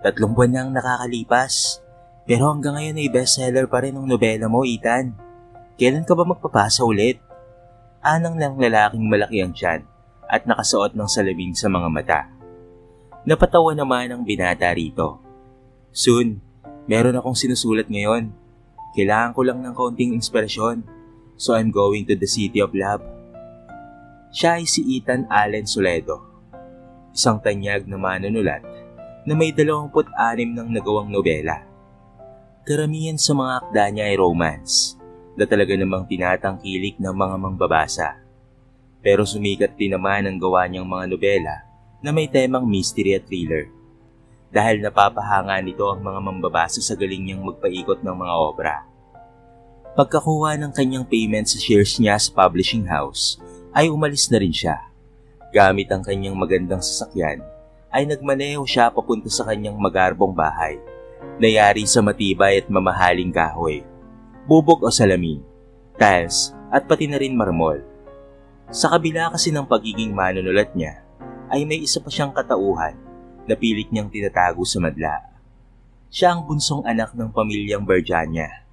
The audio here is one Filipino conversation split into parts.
3 buwan na ang nakakalipas. Pero hanggang ngayon ay bestseller pa rin ang nobela mo, Ethan. Kailan ka ba magpapasa ulit? Anang lang lalaking malaki ang tiyan at nakasuot ng salamin sa mga mata. Napatawa naman ang binata rito. Soon, meron akong sinusulat ngayon. Kailangan ko lang ng kaunting inspirasyon. So I'm going to the City of Love. Siya ay si Ethan Allen Soledo. Isang tanyag na manunulat na may 26 ng nagawang nobela. Karamihan sa mga akda niya ay romance na talaga namang tinatangkilik ng mga mangbabasa. Pero sumikat din naman ang gawa niyang mga nobela na may temang mystery at thriller. Dahil napapahanga nito ang mga mambabasa sa galing niyang magpaikot ng mga obra. Pagkakuha ng kanyang payment sa shares niya sa publishing house, ay umalis na rin siya. Gamit ang kanyang magandang sasakyan, ay nagmaneho siya papunta sa kanyang magarbong bahay, na yari sa matibay at mamahaling kahoy, bubog o salamin, tiles at pati na rin marmol. Sa kabila kasi ng pagiging manunulat niya, ay may isa pa siyang katauhan na pilit niyang tinatago sa madla. Siya ang bunsong anak ng pamilyang Berjanya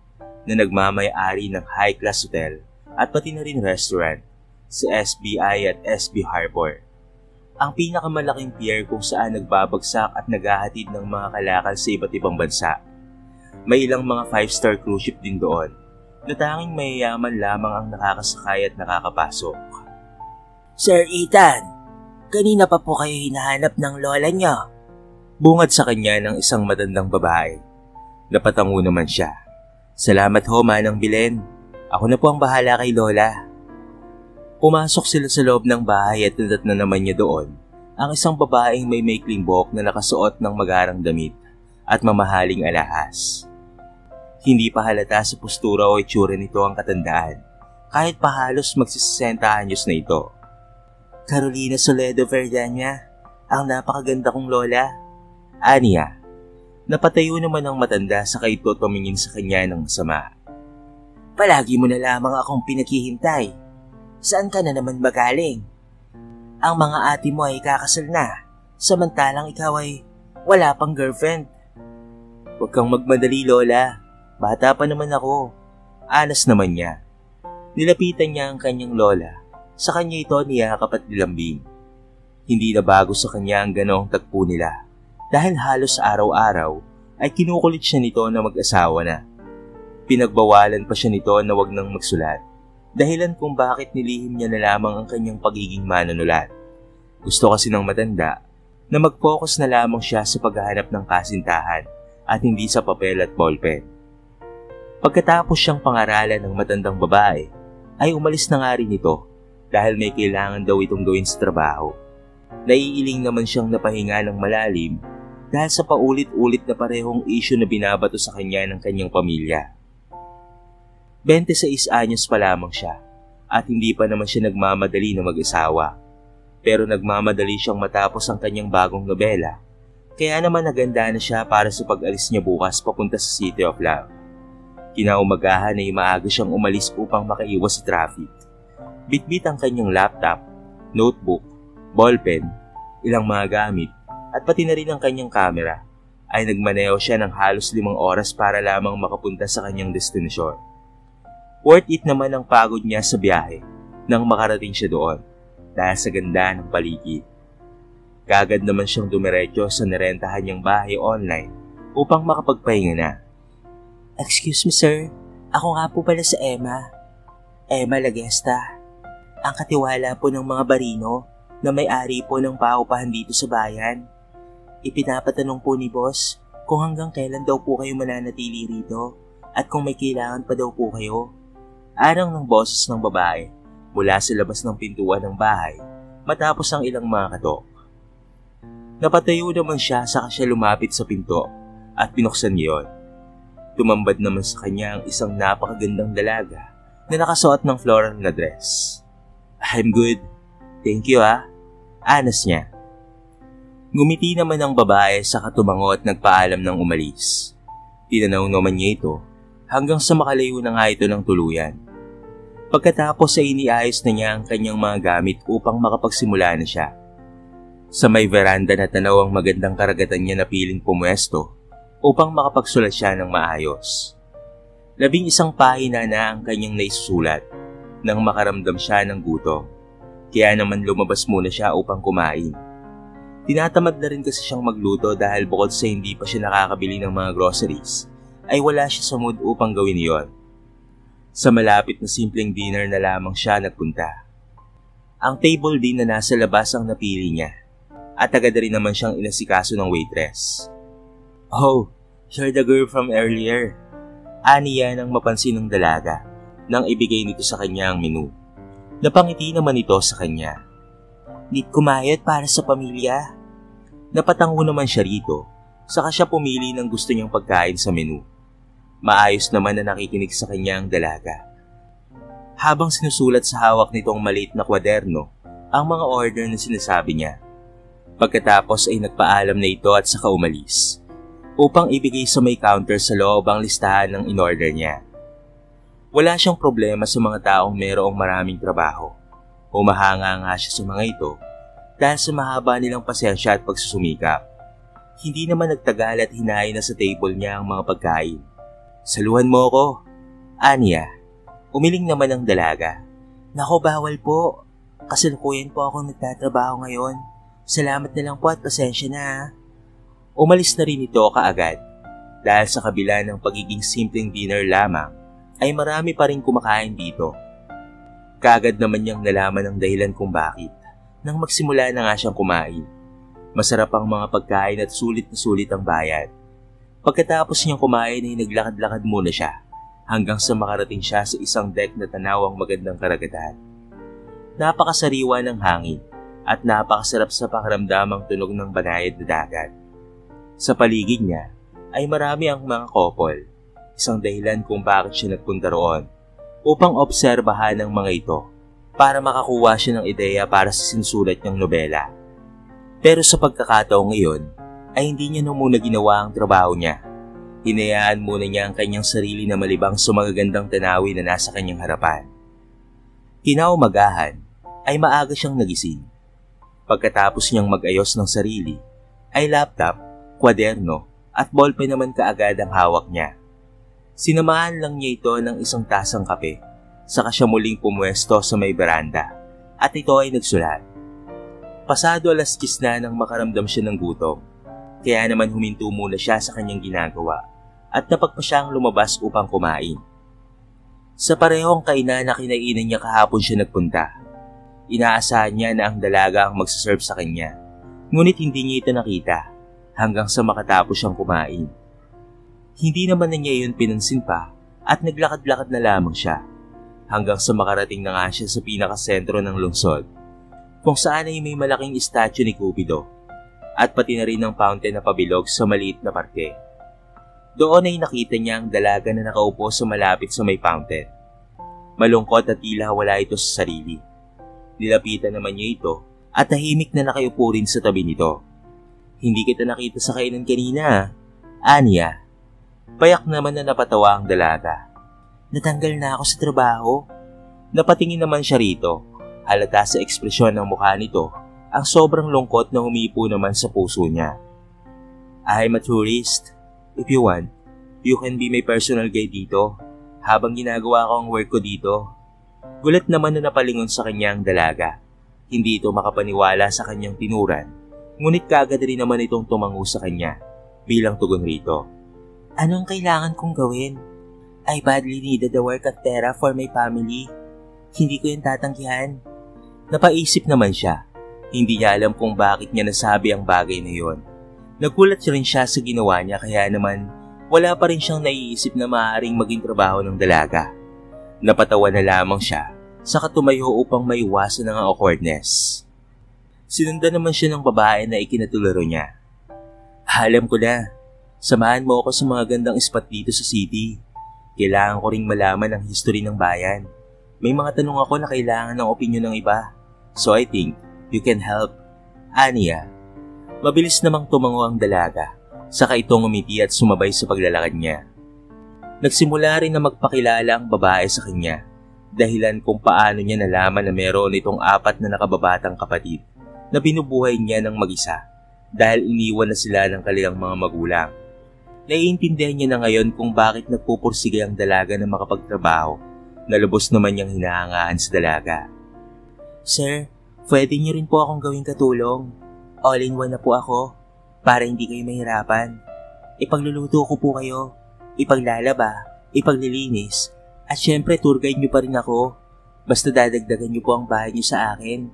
na nagmamay-ari ng high-class hotel at pati na rin restaurant sa SBI at SB Harbor. Ang pinakamalaking pier kung saan nagbabagsak at naghahatid ng mga kalakal sa iba't ibang bansa. May ilang mga 5-star cruise ship din doon na tanging mayayaman lamang ang nakakasakay at nakakapasok. Sir Ethan, kanina pa po kayo hinahanap ng lola niyo. Bungad sa kanya ng isang matandang babae. Napatango naman siya. Salamat ho, Manang Bilen. Ako na po ang bahala kay Lola. Pumasok sila sa loob ng bahay at nadat na naman niya doon ang isang babaeng may maikling buhok na nakasuot ng magarang damit at mamahaling alahas. Hindi pa halata sa postura o itsura nito ang katandaan, kahit pa halos magsisenta anyos na ito. Carolina Soledo Verdania, ang napakaganda kong lola. Aniya. Napatayo naman ang matanda sa kaito tumingin sa kanya ng masama. Palagi mo na lamang akong pinaghihintay. Saan ka na naman magaling? Ang mga ate mo ay kakasal na, samantalang ikaw ay wala pang girlfriend. Huwag kang magmadali, Lola. Bata pa naman ako. Anas naman niya. Nilapitan niya ang kanyang lola. Sa kanya ito niyakap at nilambing. Hindi na bago sa kanya ang ganoong tagpo nila. Dahil halos araw-araw ay kinukulit siya nito na mag-asawa na. Pinagbawalan pa siya nito na wag nang magsulat. Dahilan kung bakit nilihim niya na lamang ang kanyang pagiging manunulat. Gusto kasi ng matanda na mag-focus na lamang siya sa paghahanap ng kasintahan at hindi sa papel at ballpen. Pagkatapos siyang pangaralan ng matandang babae, ay umalis na nga rin ito dahil may kailangan daw itong gawin sa trabaho. Naiiling naman siyang napahinga ng malalim dahil sa paulit-ulit na parehong issue na binabato sa kanya ng kanyang pamilya. 26 anyos pa lamang siya at hindi pa naman siya nagmamadali na mag-asawa. Pero nagmamadali siyang matapos ang kanyang bagong nobela. Kaya naman naganda na siya para sa pag-alis niya bukas papunta sa City of Love. Kinaumagahan ay maaga siyang umalis upang makaiwas sa traffic. Bitbit ang kanyang laptop, notebook, ballpen, ilang mga gamit at pati na rin ang kanyang camera ay nagmaneho siya ng halos 5 oras para lamang makapunta sa kanyang destinasyon. Worth it naman ang pagod niya sa biyahe nang makarating siya doon dahil sa ganda ng paligid. Kagad naman siyang dumiretso sa narentahan niyang bahay online upang makapagpahinga na. Excuse me sir, ako nga po pala si Emma. Emma Lagesta. Ang katiwala po ng mga barino na may-ari po ng paupahan dito sa bayan. Ipinapatanong po ni boss kung hanggang kailan daw po kayo mananatili rito at kung may kailangan pa daw po kayo. Arang ng boses ng babae mula sa labas ng pintuan ng bahay matapos ang ilang mga katok. Napatayo naman siya saka siya lumapit sa pinto at binuksan niyon. Tumambad naman sa kanya ang isang napakagandang dalaga na nakasuot ng floral na dress. I'm good. Thank you Anas niya. Ngumiti naman ang babae sa katumango at nagpaalam ng umalis. Tinanaw naman niya ito hanggang sa makalayo na nga ito ng tuluyan. Pagkatapos ay iniayos na niya ang kanyang mga gamit upang makapagsimula na siya. Sa may veranda na tanaw ang magandang karagatan niya napiling pumwesto upang makapagsulat siya ng maayos. 11 pahina na ang kanyang naisusulat nang makaramdam siya ng gutom. Kaya naman lumabas muna siya upang kumain. Tinatamad na rin kasi siyang magluto dahil bukod sa hindi pa siya nakakabili ng mga groceries, ay wala siya sa mood upang gawin iyon. Sa malapit na simpleng dinner na lamang siya nagpunta. Ang table din na nasa labas ang napili niya at agad rin naman siyang inasikaso ng waitress. "Oh, you're the girl from earlier." Aniya nang mapansin ng dalaga nang ibigay nito sa kanya ang menu. Napangiti naman ito sa kanya. "Need kumayod para sa pamilya." Napatango naman siya rito, saka siya pumili ng gusto niyang pagkain sa menu. Maayos naman na nakikinig sa kanya ang dalaga. Habang sinusulat sa hawak nitong maliit na kwaderno ang mga order na sinasabi niya. Pagkatapos ay nagpaalam na ito at saka umalis upang ibigay sa may counter sa loob ang listahan ng in-order niya. Wala siyang problema sa mga taong mayroong maraming trabaho. Humahanga nga siya sa mga ito dahil sa mahaba nilang pasensya at pagsusumikap. Hindi naman nagtagal at hinayin na sa table niya ang mga pagkain. "Saluhan mo ko," aniya. Umiling naman ang dalaga. "Nako, bawal po. Kasalukuyan po ako nagtatrabaho ngayon. Salamat na lang po at pasensya na." Umalis na rin ito kaagad dahil sa kabila ng pagiging simpleng dinner lamang ay marami pa rin kumakain dito. Kaagad naman niyang nalaman ang dahilan kung bakit nang magsimula na nga siyang kumain. Masarap ang mga pagkain at sulit na sulit ang bayad. Pagkatapos niyang kumain ay naglakad-lakad muna siya hanggang sa makarating siya sa isang deck na tanaw ang magandang karagatan. Napakasariwa ng hangin at napakasarap sa pakiramdam ang tunog ng banayad na dagat. Sa paligid niya ay marami ang mga couple, isang dahilan kung bakit siya nagpunta roon upang obserbahan ang mga ito para makakuha siya ng ideya para sa sinusulat niyang nobela. Pero sa pagkakataong ngayon ay hindi niya muna ginawa ang trabaho niya. Hinayaan muna niya ang kanyang sarili na malibang sa magagandang tanawin na nasa kanyang harapan. Kinaumagahan ay maaga siyang nagising. Pagkatapos niyang mag-ayos ng sarili, ay laptop, kwaderno at ballpen naman kaagad ang hawak niya. Sinamahan lang niya ito ng isang tasang kape, saka siya muling pumwesto sa may beranda at ito ay nagsulat. Pasado 10:00 na nang makaramdam siya ng gutom, kaya naman huminto muna siya sa kanyang ginagawa at napagpa siyang lumabas upang kumain. Sa parehong kainan na kinainan niya kahapon siya nagpunta. Inaasahan niya na ang dalaga ang magsaserve sa kanya, ngunit hindi niya ito nakita hanggang sa makatapos siyang kumain. Hindi naman na niya yun pinansin pa at naglakad-lakad na lamang siya hanggang sa makarating na nga siya sa pinakasentro ng lungsod kung saan ay may malaking statue ni Cupido at pati na rin ang fountain na pabilog sa maliit na parke. Doon ay nakita niya ang dalaga na nakaupo sa malapit sa may fountain. Malungkot at tila wala ito sa sarili. Nilapitan naman niya ito at tahimik na nakayupo rin sa tabi nito. "Hindi kita nakita sa kainan kanina, aniya." Payak naman na napatawa ang dalaga. "Natanggal na ako sa trabaho." Napatingin naman siya rito. Halata sa ekspresyon ng mukha nito ang sobrang lungkot na humipo naman sa puso niya. "I'm a tourist. If you want, you can be my personal guide dito habang ginagawa ko ang work ko dito." Gulat naman na napalingon sa kanya ang dalaga. Hindi ito makapaniwala sa kanyang tinuran, ngunit kaagad rin naman itong tumango sa kanya bilang tugon rito. "Anong kailangan kong gawin? I badly needed the work at pera for my family. Hindi ko yung tatanggihan." Napaisip naman siya. Hindi niya alam kung bakit niya nasabi ang bagay na yon. Nagulat rin siya sa ginawa niya kaya naman wala pa rin siyang naiisip na maaaring maging trabaho ng dalaga. Napatawa na lamang siya, saka tumayo upang maiwasan ang awkwardness. Sinundan naman siya ng babae na ikinatularo niya. "Alam ko na, samahan mo ako sa mga gandang spot dito sa city. Kailangan ko ring malaman ang history ng bayan. May mga tanong ako na kailangan ng opinyon ng iba. So I think you can help." Aniya. Mabilis namang tumango ang dalaga, saka itong umiti at sumabay sa paglalakad niya. Nagsimula rin na magpakilala ang babae sa kanya, dahilan kung paano niya nalaman na meron itong 4 na nakababatang kapatid na binubuhay niya ng mag-isa dahil iniwan na sila ng kanilang mga magulang. Naiintindihan niya na ngayon kung bakit nagpupursige ang dalaga na makapagtrabaho na lubos naman niyang hinahangaan sa dalaga. Sir, pwede niyo rin po akong gawing katulong. All-in-one na po ako para hindi kayo mahirapan. Ipagluluto ko po kayo, ipaglalaba, ipaglilinis, at syempre tour guide niyo pa rin ako. Basta dadagdagan niyo po ang bahay niyo sa akin.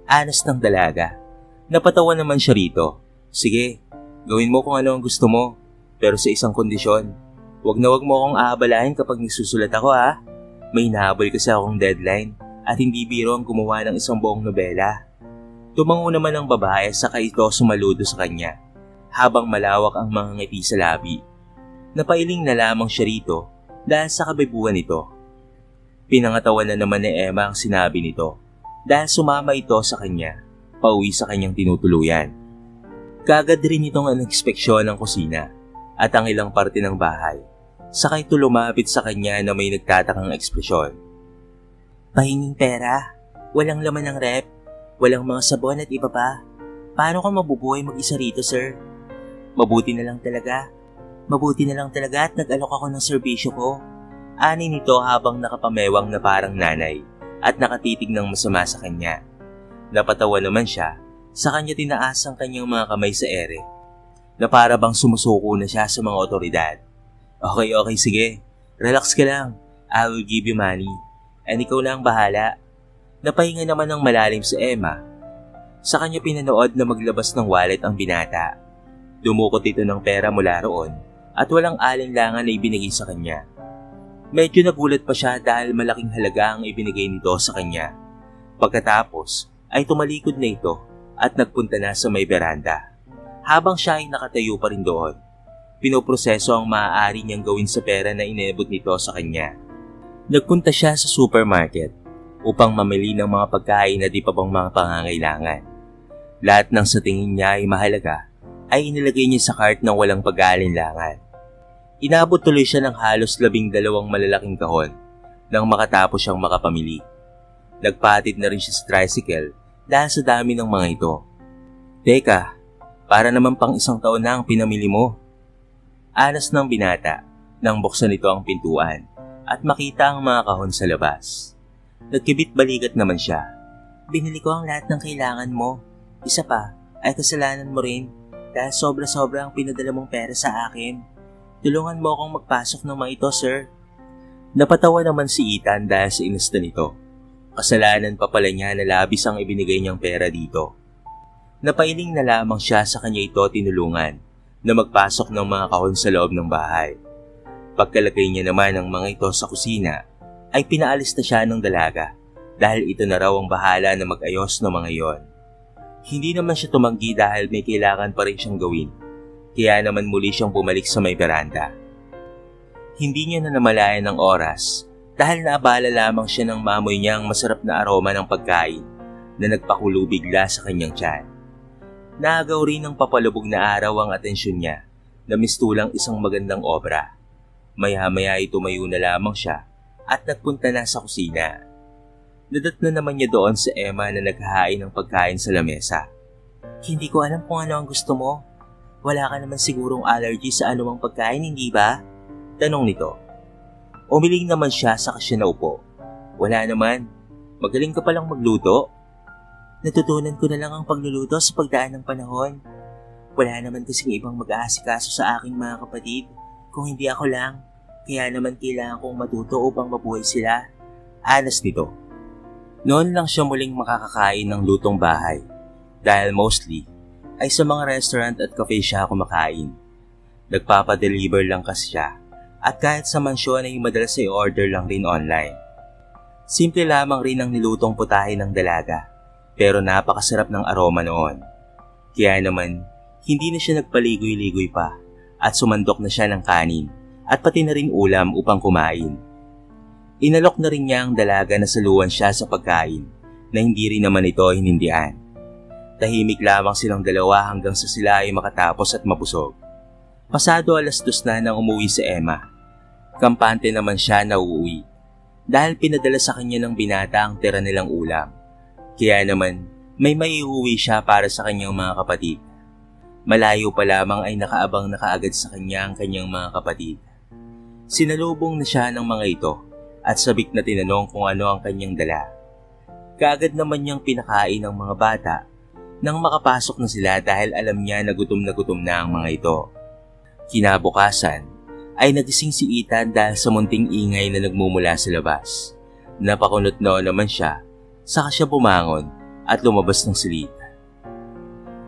Anas ng dalaga. Napatawa naman siya rito. Sige, gawin mo kung ano ang gusto mo. Pero sa isang kondisyon, wag mo akong aabalahin kapag nagsusulat ako ha. May hinahabol kasi akong deadline at hindi biro ang gumawa ng isang buong nobela. Tumango naman ang babae saka ito sumaludo sa kanya habang malawak ang mga ngiti sa labi. Napailing na lamang siya rito dahil sa kabibuan nito. Pinangatawan na naman ni Emma ang sinabi nito dahil sumama ito sa kanya pauwi sa kanyang tinutuluyan. Kagad rin itong inspeksyon ng kusina at ang ilang parte ng bahay. Saka ito lumapit sa kanya na may nagtatakang ekspresyon. Pahinging pera, walang laman ng rep, walang mga sabon at iba pa. Paano ka mabubuhay mag-isa rito, sir? Mabuti na lang talaga at nag-alok ako ng serbisyo ko. Ani nito habang nakapamewang na parang nanay at nakatitig ng masama sa kanya. Napatawa naman siya, sa kanya tinaas ang kanyang mga kamay sa ere, na para bang sumusuko na siya sa mga otoridad. Okay, sige. Relax ka lang. I will give you money. And ikaw na ang bahala. Napahinga naman ng malalim si Emma. Sa kanya pinanood na maglabas ng wallet ang binata. Dumukot ito ng pera mula roon at walang alinlangan na ibinigay sa kanya. Medyo nagulat pa siya dahil malaking halaga ang ibinigay nito sa kanya. Pagkatapos ay tumalikod na ito at nagpunta na sa may beranda. Habang siya ay nakatayo pa rin doon, pinoproseso ang maaari niyang gawin sa pera na inebot nito sa kanya. Nagpunta siya sa supermarket upang mamili ng mga pagkain na di pa bang mga pangangailangan. Lahat ng sa tingin niya ay mahalaga ay inilagay niya sa cart ng walang pag-aalinlangan. Inabot tuloy siya ng halos 12 malalaking kahon nang makatapos siyang makapamili. Nagpatid na rin siya sa tricycle dahil sa dami ng mga ito. Teka, para naman pang 1 taon na ang pinamili mo. Anas ng binata nang buksan ito ang pintuan at makita ang mga kahon sa labas. Nagkibit balikat naman siya. Binili ko ang lahat ng kailangan mo. Isa pa ay kasalanan mo rin dahil sobra-sobra ang pinadala mong pera sa akin. Tulungan mo akong magpasok ng mga ito, sir. Napatawa naman si Ethan dahil sa inusta nito. Kasalanan pa pala niya na labis ang ibinigay niyang pera dito. Napailing na lamang siya sa kanya ito tinulungan na magpasok ng mga kahon sa loob ng bahay. Pagkalagay niya naman ng mga ito sa kusina, ay pinaalis na siya ng dalaga dahil ito na raw ang bahala na mag-ayos ng mga iyon. Hindi naman siya tumanggi dahil may kailangan pa rin siyang gawin. Kaya naman muli siyang bumalik sa may beranda. Hindi niya na namalayan ng oras dahil naabala lamang siya ng maamoy niya ang masarap na aroma ng pagkain na nagpakulo bigla sa kanyang tiyan. Naagaw rin ng papalubog na araw ang atensyon niya na mistulang isang magandang obra. Maya-maya ay tumayo na lamang siya at nagpunta na sa kusina. Nadatna naman niya doon sa Emma na naghahain ng pagkain sa lamesa. Hindi ko alam kung ano ang gusto mo. Wala ka naman sigurong allergy sa anumang pagkain, hindi ba? Tanong nito. Umiling naman siya sa siya naupo. Wala naman. Magaling ka palang magluto. Natutunan ko na lang ang pagluluto sa pagdaan ng panahon. Wala naman kasing ibang mag-aasikaso sa aking mga kapatid kung hindi ako lang. Kaya naman kailangan kong matuto upang mabuhay sila. Anas nito. Noon lang siya muling makakakain ng lutong bahay dahil mostly ay sa mga restaurant at cafe siya kumakain. Nagpapadeliver lang kasi siya at kahit sa mansyon ay madalas ay order lang rin online. Simple lamang rin ang nilutong putahe ng dalaga pero napakasarap ng aroma noon. Kaya naman hindi na siya nagpaligoy-ligoy pa at sumandok na siya ng kanin at pati na rin ulam upang kumain. Inalok na rin niya ang dalaga na saluhan siya sa pagkain na hindi rin naman ito hinindihan. Tahimik lamang silang dalawa hanggang sa sila ay makatapos at mabusog. Pasado 2:00 na nang umuwi si Emma. Kampante naman siya na uuwi dahil pinadala sa kanya ng binata ang tira nilang ulam. Kaya naman May maiuwi siya para sa kanyang mga kapatid. Malayo pa lamang ay nakaabang na kaagad sa kanya ang kanyang mga kapatid. Sinalubong na siya ng mga ito at sabik na tinanong kung ano ang kanyang dala. Kaagad naman niyang pinakain ang mga bata nang makapasok na sila dahil alam niya na gutom na ang mga ito. Kinabukasan ay nagising si Ethan dahil sa munting ingay na nagmumula sa labas. Napakunot noon naman siya, saka siya bumangon at lumabas ng silid.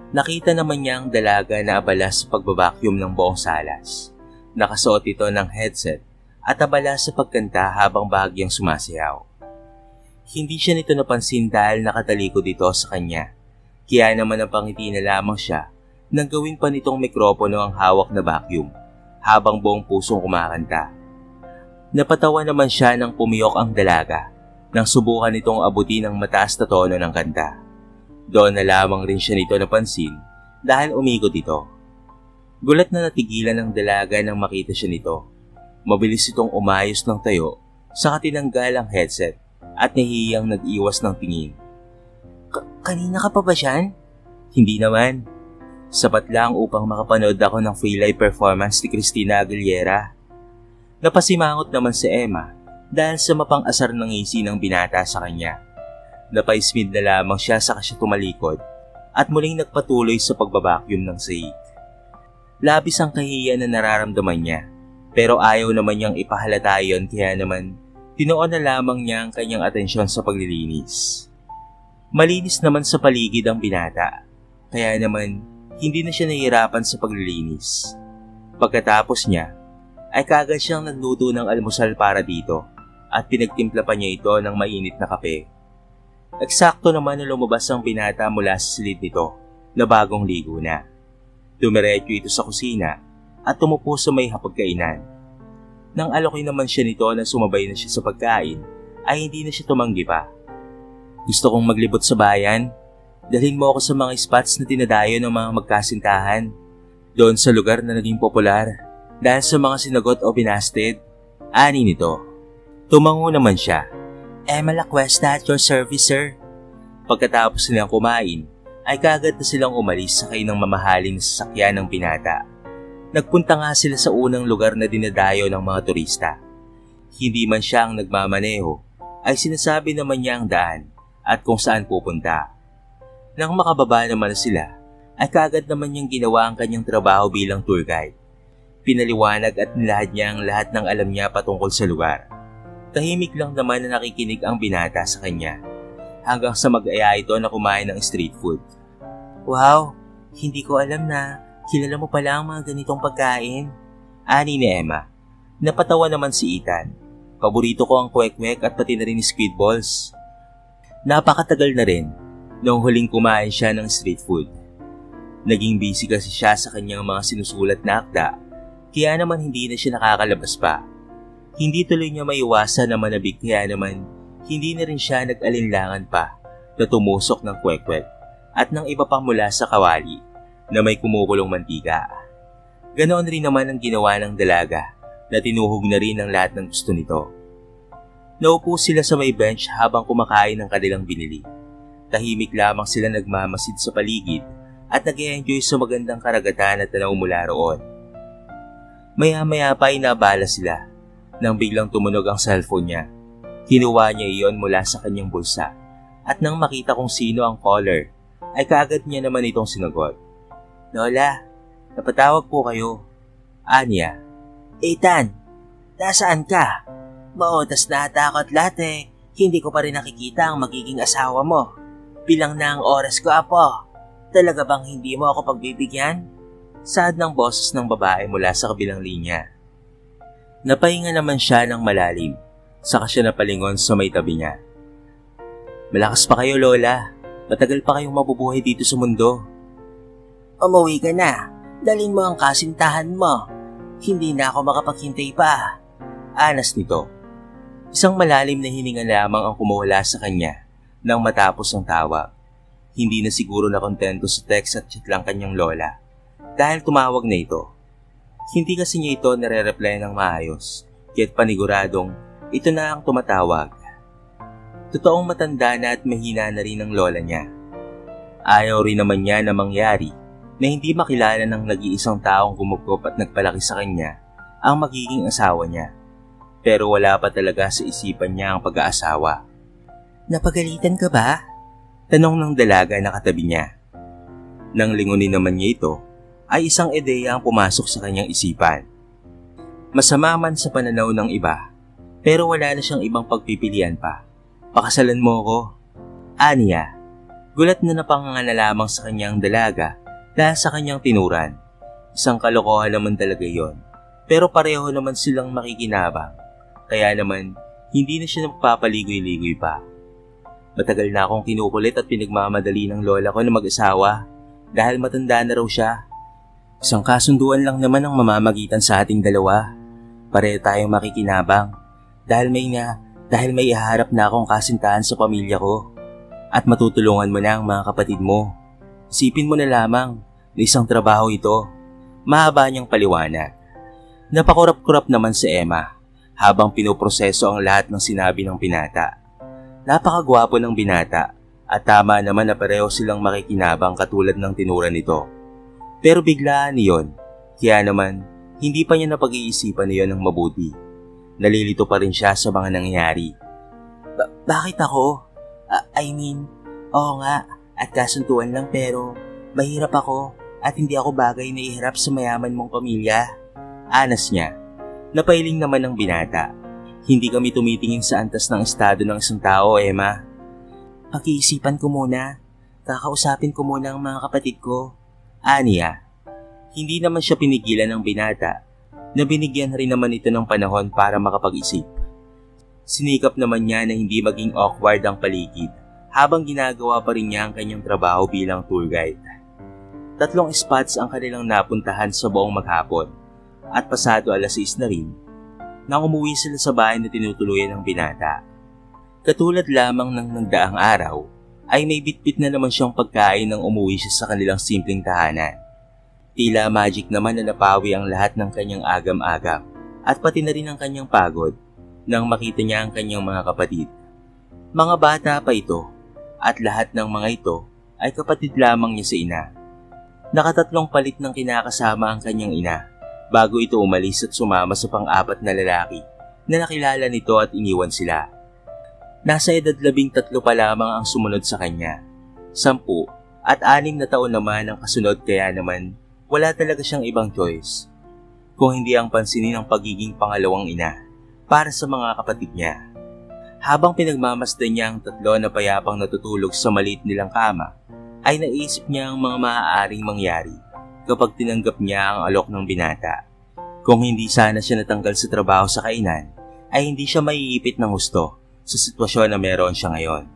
Nakita naman niya ang dalaga na abala sa pagbabacuum ng buong salas. Nakasuot ito ng headset at abala sa pagkanta habang bahagyang sumasayaw. Hindi siya nito napansin dahil nakatalikod ito sa kanya. Kaya naman napangiti na lamang siya nang gawin pa nitong mikropono ang hawak na vacuum habang buong pusong kumakanta. Napatawa naman siya nang pumiyok ang dalaga nang subukan nitong abutin ang mataas na tono ng kanta. Doon na lamang rin siya nito napansin dahil umikot ito. Gulat na natigilan ng dalaga nang makita siya nito. Mabilis itong umayos ng tayo saka tinanggal ang headset at nahihiyang nag-iwas ng tingin. Kanina ka pa ba dyan? Hindi naman. Sapat lang upang makapanood ako ng free live performance ni Christina Aguilera. Napasimangot naman si Emma dahil sa mapang-asar ng ngisi ng binata sa kanya. Napaismid na lamang siya saka siya tumalikod at muling nagpatuloy sa pagbabacuum ng sahig. Labis ang kahihiyan na nararamdaman niya pero ayaw naman niyang ipahalata yon kaya naman tinuon na lamang niya ang kanyang atensyon sa paglilinis. Malinis naman sa paligid ang binata, kaya naman hindi na siya nahihirapan sa paglilinis. Pagkatapos niya, ay kaagad siyang nagluto ng almusal para dito at pinagtimpla pa niya ito ng mainit na kape. Eksakto naman na lumabas ang binata mula sa silid nito na bagong ligo na. Dumiretso ito sa kusina at tumupo sa may hapagkainan. Nang alokin naman siya nito na sumabay na siya sa pagkain, ay hindi na siya tumanggi pa. Gusto kong maglibot sa bayan. Dalhin mo ako sa mga spots na tinadayo ng mga magkasintahan. Doon sa lugar na naging popular dahil sa mga sinagot o binasted. Ani nito. Tumango naman siya. Emma Lacuesta at your service, sir. Pagkatapos nilang kumain, ay kaagad na silang umalis sakay ng mamahaling sasakyan ng binata. Nagpunta nga sila sa unang lugar na dinadayo ng mga turista. Hindi man siya ang nagmamaneho, ay sinasabi naman niya ang daan at kung saan pupunta. Nang makababa naman sila, ay kaagad naman niyang ginawa ang kanyang trabaho bilang tour guide. Pinaliwanag at nilahad niya ang lahat ng alam niya patungkol sa lugar. Tahimik lang naman na nakikinig ang binata sa kanya, hanggang sa mag-aya ito na kumain ng street food. Wow, hindi ko alam na kilala mo pala ang mga ganitong pagkain. Ani ni Emma. Napatawa naman si Ethan. Paborito ko ang kwek-kwek at pati na rin squid balls. Napakatagal na rin noong huling kumain siya ng street food. Naging busy kasi siya sa kanyang mga sinusulat na akda, kaya naman hindi na siya nakakalabas pa. Hindi tuloy niya maiwasan na manabig kaya naman hindi na rin siya nag-alinlangan pa na tumusok ng kwek-kwek at ng iba pang mula sa kawali na may kumukulong mantika. Ganoon rin naman ang ginawa ng dalaga na tinuhog na rin ang lahat ng gusto nito. Naupo sila sa may bench habang kumakain ng kanilang binili. Tahimik lamang sila nagmamasid sa paligid at nag-e-enjoy sa magandang karagatan at tanaw mula roon. Maya-maya pa ay nabala sila nang biglang tumunog ang cellphone niya. Kinuha niya iyon mula sa kanyang bulsa at nang makita kung sino ang caller ay kaagad niya naman itong sinagot. Lola, napatawag po kayo. Anya. Ethan, nasaan ka? Maotas na atakot lahat Hindi ko pa rin nakikita ang magiging asawa mo. Bilang na ang oras ko, apo. Talaga bang hindi mo ako pagbibigyan? Saad ng boses ng babae mula sa kabilang linya. Napahinga naman siya ng malalim. Saka siya napalingon sa may tabi niya. Malakas pa kayo, Lola. Matagal pa kayong mabubuhay dito sa mundo. Umuwi ka na. Dalhin mo ang kasintahan mo. Hindi na ako makapaghintay pa. Anas nito. Isang malalim na hininga lamang ang kumuwala sa kanya nang matapos ang tawag. Hindi na siguro na kontento sa text at chat lang kanyang lola dahil tumawag na ito. Hindi kasi niya ito nare-reply ng maayos, kaya't paniguradong ito na ang tumatawag. Totoong matanda na at mahina na rin ang lola niya. Ayaw rin naman niya na mangyari na hindi makilala ng nag-iisang taong gumugop at nagpalaki sa kanya ang magiging asawa niya. Pero wala pa talaga sa isipan niya ang pag-aasawa. Napagalitan ka ba? Tanong ng dalaga na katabi niya. Nang lingunin naman niya ito, ay isang ideya ang pumasok sa kanyang isipan. Masama man sa pananaw ng iba, pero wala na siyang ibang pagpipilian pa. Pakasalan mo ko. Aniya, gulat na napanganga lamang sa kanyang dalaga dahil sa kanyang tinuran. Isang kalokohan naman talaga yon. Pero pareho naman silang makikinabang. Kaya naman, hindi na siya nagpapaligoy-ligoy pa. Matagal na akong kinukulit at pinagmamadali ng lola ko na mag-asawa dahil matanda na raw siya. Isang kasunduan lang naman ang mamamagitan sa ating dalawa. Pareho tayong makikinabang dahil may ihaharap na akong kasintahan sa pamilya ko at matutulungan mo na ang mga kapatid mo. Isipin mo na lamang na isang trabaho ito. Mahaba niyang paliwanag. Napakurap-kurap naman si Emma habang pinoproseso ang lahat ng sinabi ng binata. Napakagwapo ng binata at tama naman na pareho silang makikinabang katulad ng tinuran nito. Pero biglaan niyon, kaya naman hindi pa niya napag-iisipan niyon ng mabuti. Nalilito pa rin siya sa mga nangyayari. Bakit ako? Oo nga, at kasuntuan lang pero mahirap ako at hindi ako bagay na iharap sa mayaman mong pamilya. Anas niya. Napailing naman ng binata. Hindi kami tumitingin sa antas ng estado ng isang tao, Emma. Pag-iisipan ko muna. Kakausapin ko muna ang mga kapatid ko. Aniya. Hindi naman siya pinigilan ng binata na binigyan rin naman ito ng panahon para makapag-isip. Sinikap naman niya na hindi maging awkward ang paligid habang ginagawa pa rin niya ang kanyang trabaho bilang tour guide. 3 spots ang kanilang napuntahan sa buong maghapon at pasado 6:00 na rin nang umuwi sila sa bahay na tinutuluyan ng binata. Katulad lamang ng nagdaang araw ay may bitbit na naman siyang pagkain nang umuwi siya sa kanilang simpleng tahanan. Tila magic naman na napawi ang lahat ng kanyang agam-agam at pati na rin ang kanyang pagod nang makita niya ang kanyang mga kapatid. Mga bata pa ito at lahat ng mga ito ay kapatid lamang niya sa ina. Nakatatlong palit ng kinakasama ang kanyang ina bago ito umalis at sumama sa pang-4 na lalaki na nakilala nito at iniwan sila. Nasa edad 13 pa lamang ang sumunod sa kanya. 10 at 6 na taon naman ang kasunod kaya naman wala talaga siyang ibang choice kung hindi ang pansinin ang pagiging pangalawang ina para sa mga kapatid niya. Habang pinagmamasdan niya ang 3 na payapang natutulog sa maliit nilang kama, ay naisip niya ang mga maaaring mangyari kapag tinanggap niya ang alok ng binata. Kung hindi sana siya natanggal sa trabaho sa kainan, ay hindi siya maiipit ng gusto sa sitwasyon na meron siya ngayon.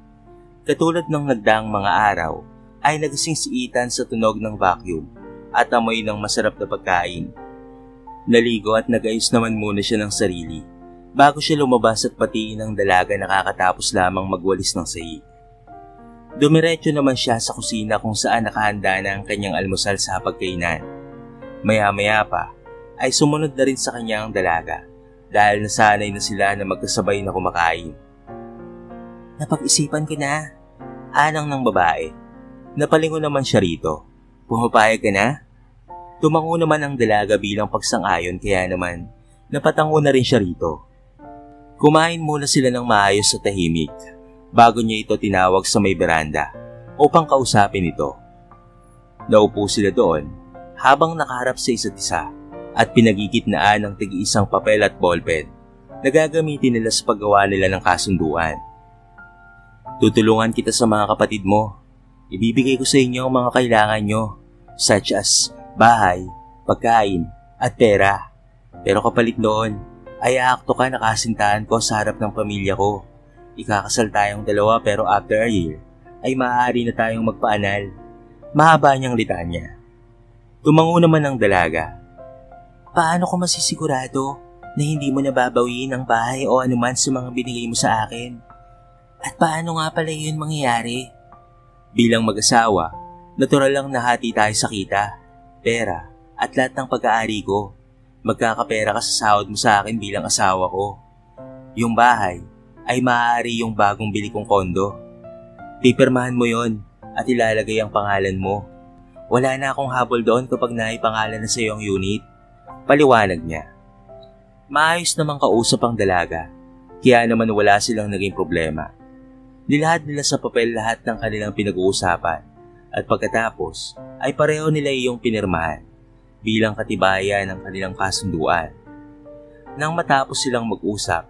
Katulad ng nagdaang mga araw, ay nagising si Ethan sa tunog ng vacuum at amoy ng masarap na pagkain. Naligo at nag-ayos naman muna siya ng sarili bago siya lumabas at patiin ang dalaga na kakatapos lamang magwalis ng sahig. Dumiretso naman siya sa kusina kung saan nakahanda na ang kanyang almusal sa hapagkainan. Maya-maya pa ay sumunod na rin sa kanya ang dalaga dahil nasanay na sila na magkasabay na kumakain. Napag-isipan ko na. Anang ng babae. Napalingon naman siya rito. Pumapayag ka na? Tumango naman ang dalaga bilang pagsang-ayon kaya naman napatango na rin siya rito. Kumain muna sila ng maayos sa tahimik bago niya ito tinawag sa may beranda upang kausapin ito. Naupo sila doon habang nakaharap sa isa't isa at pinagigitnaan ng tig-isang papel at ballpen na gagamitin nila sa paggawa nila ng kasunduan. Tutulungan kita sa mga kapatid mo. Ibibigay ko sa inyo ang mga kailangan nyo such as bahay, pagkain at pera. Pero kapalit noon ay aakto ka na kasintahan ko sa harap ng pamilya ko. Ikakasal tayong dalawa pero after a year ay maaari na tayong magpaanal. Mahaba niyang litanya. Tumango naman ang dalaga. Paano ko masisigurado na hindi mo nababawiin ang bahay o anuman sa mga binigay mo sa akin? At paano nga pala yun mangyayari? Bilang mag-asawa, natural lang nahati tayo sa kita, pera at lahat ng pag-aari ko. Magkakapera ka sa sahod mo sa akin bilang asawa ko. Yung bahay ay maaari yung bagong bili kong kondo. Pipirmahan mo yon at ilalagay ang pangalan mo. Wala na akong habol doon kapag naipangalan na sa iyo ang unit. Paliwanag niya. Maayos namang kausap ang dalaga, kaya naman wala silang naging problema. Nilahad nila sa papel lahat ng kanilang pinag-uusapan at pagkatapos ay pareho nila iyong pinirmahan bilang katibayan ng kanilang kasunduan. Nang matapos silang mag-usap,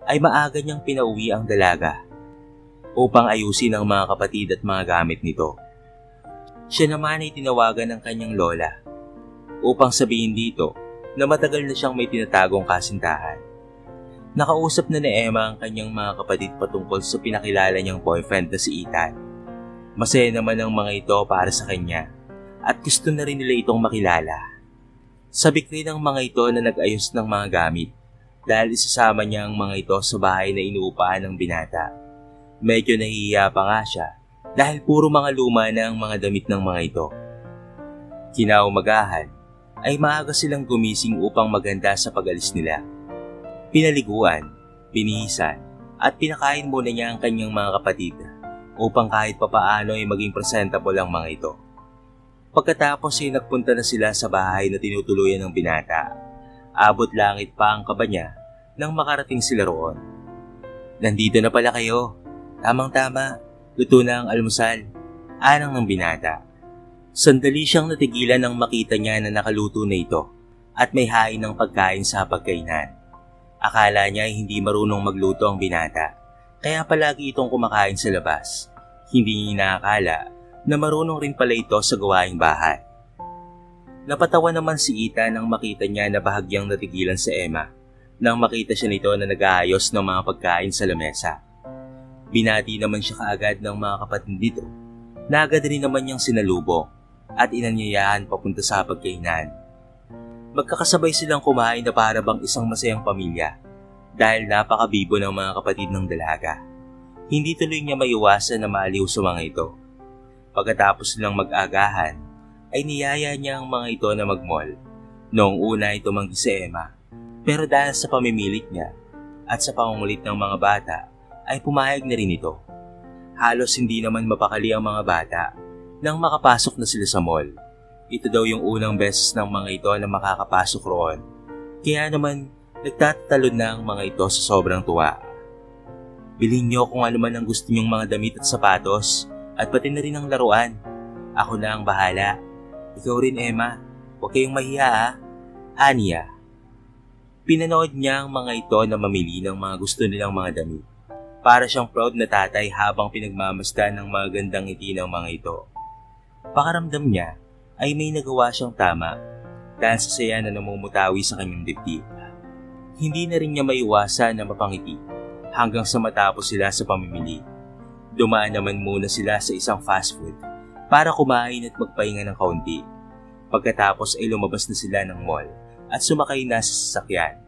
ay maaga niyang pinauwi ang dalaga upang ayusin ang mga kapatid at mga gamit nito. Siya naman ay tinawagan ng kanyang lola upang sabihin dito na matagal na siyang may tinatagong kasintahan. Nakausap na ni Emma ang kanyang mga kapatid patungkol sa pinakilala niyang boyfriend na si Ethan. Masaya naman ang mga ito para sa kanya at gusto na rin nila itong makilala. Sabik rin ang mga ito na nag-ayos ng mga gamit dahil isasama niya ang mga ito sa bahay na inuupahan ng binata. Medyo nahihiya pa nga siya dahil puro mga luma na ang mga damit ng mga ito. Kinaumagahan ay maaga silang gumising upang maganda sa pag-alis nila. Pinaliguan, binihisan at pinakain muna niya ang kanyang mga kapatid upang kahit papaano ay maging presentable ang mga ito. Pagkatapos ay nagpunta na sila sa bahay na tinutuluyan ng binata. Abot langit pa ang kaba niya nang makarating sila roon. Nandito na pala kayo. Tamang-tama, luto na ang almusal. Anang ng binata. Sandali siyang natigilan nang makita niya na nakaluto na ito at may hain ng pagkain sa pagkainan. Akala niya ay hindi marunong magluto ang binata, kaya palagi itong kumakain sa labas. Hindi niya inaakala na marunong rin pala ito sa gawaing bahay. Napatawa naman si Ethan nang makita niya na bahagyang natigilan si Emma nang makita siya nito na nag-aayos ng mga pagkain sa lamesa. Binati naman siya kaagad ng mga kapatid nito na agad rin naman niyang sinalubong at inanyayahan papunta sa pagkainan. Magkakasabay silang kumain na para bang isang masayang pamilya dahil napakabibo ng mga kapatid ng dalaga. Hindi tuloy niya maiwasan na maaliw sa mga ito. Pagkatapos silang mag-agahan, ay niyaya niya ang mga ito na mag-mall. Noong una ay tumanggi si Emma, pero dahil sa pamimilit niya at sa pangungulit ng mga bata, ay pumayag na rin ito. Halos hindi naman mapakali ang mga bata nang makapasok na sila sa mall. Ito daw yung unang beses ng mga ito na makakapasok roon. Kaya naman, nagtatalon na ang mga ito sa sobrang tuwa. Bilhin niyo kung ano man ang gusto niyong mga damit at sapatos at pati na rin ang laruan. Ako na ang bahala. Ikaw rin, Emma. Huwag kayong mahiya, Aniya. Pinanood niya ang mga ito na mamili ng mga gusto nilang mga damit. Para siyang proud na tatay habang pinagmamasdan ng mga gandang ngiti ng mga ito. Pakaramdam niya ay may nagawa siyang tama dahil sa saya na namumutawi sa kanyang dibdib. Hindi na rin niya maiwasan na mapangiti hanggang sa matapos sila sa pamimili. Dumaan naman muna sila sa isang fast food para kumain at magpahinga ng kaunti. Pagkatapos ay lumabas na sila ng mall at sumakay na sa sasakyan.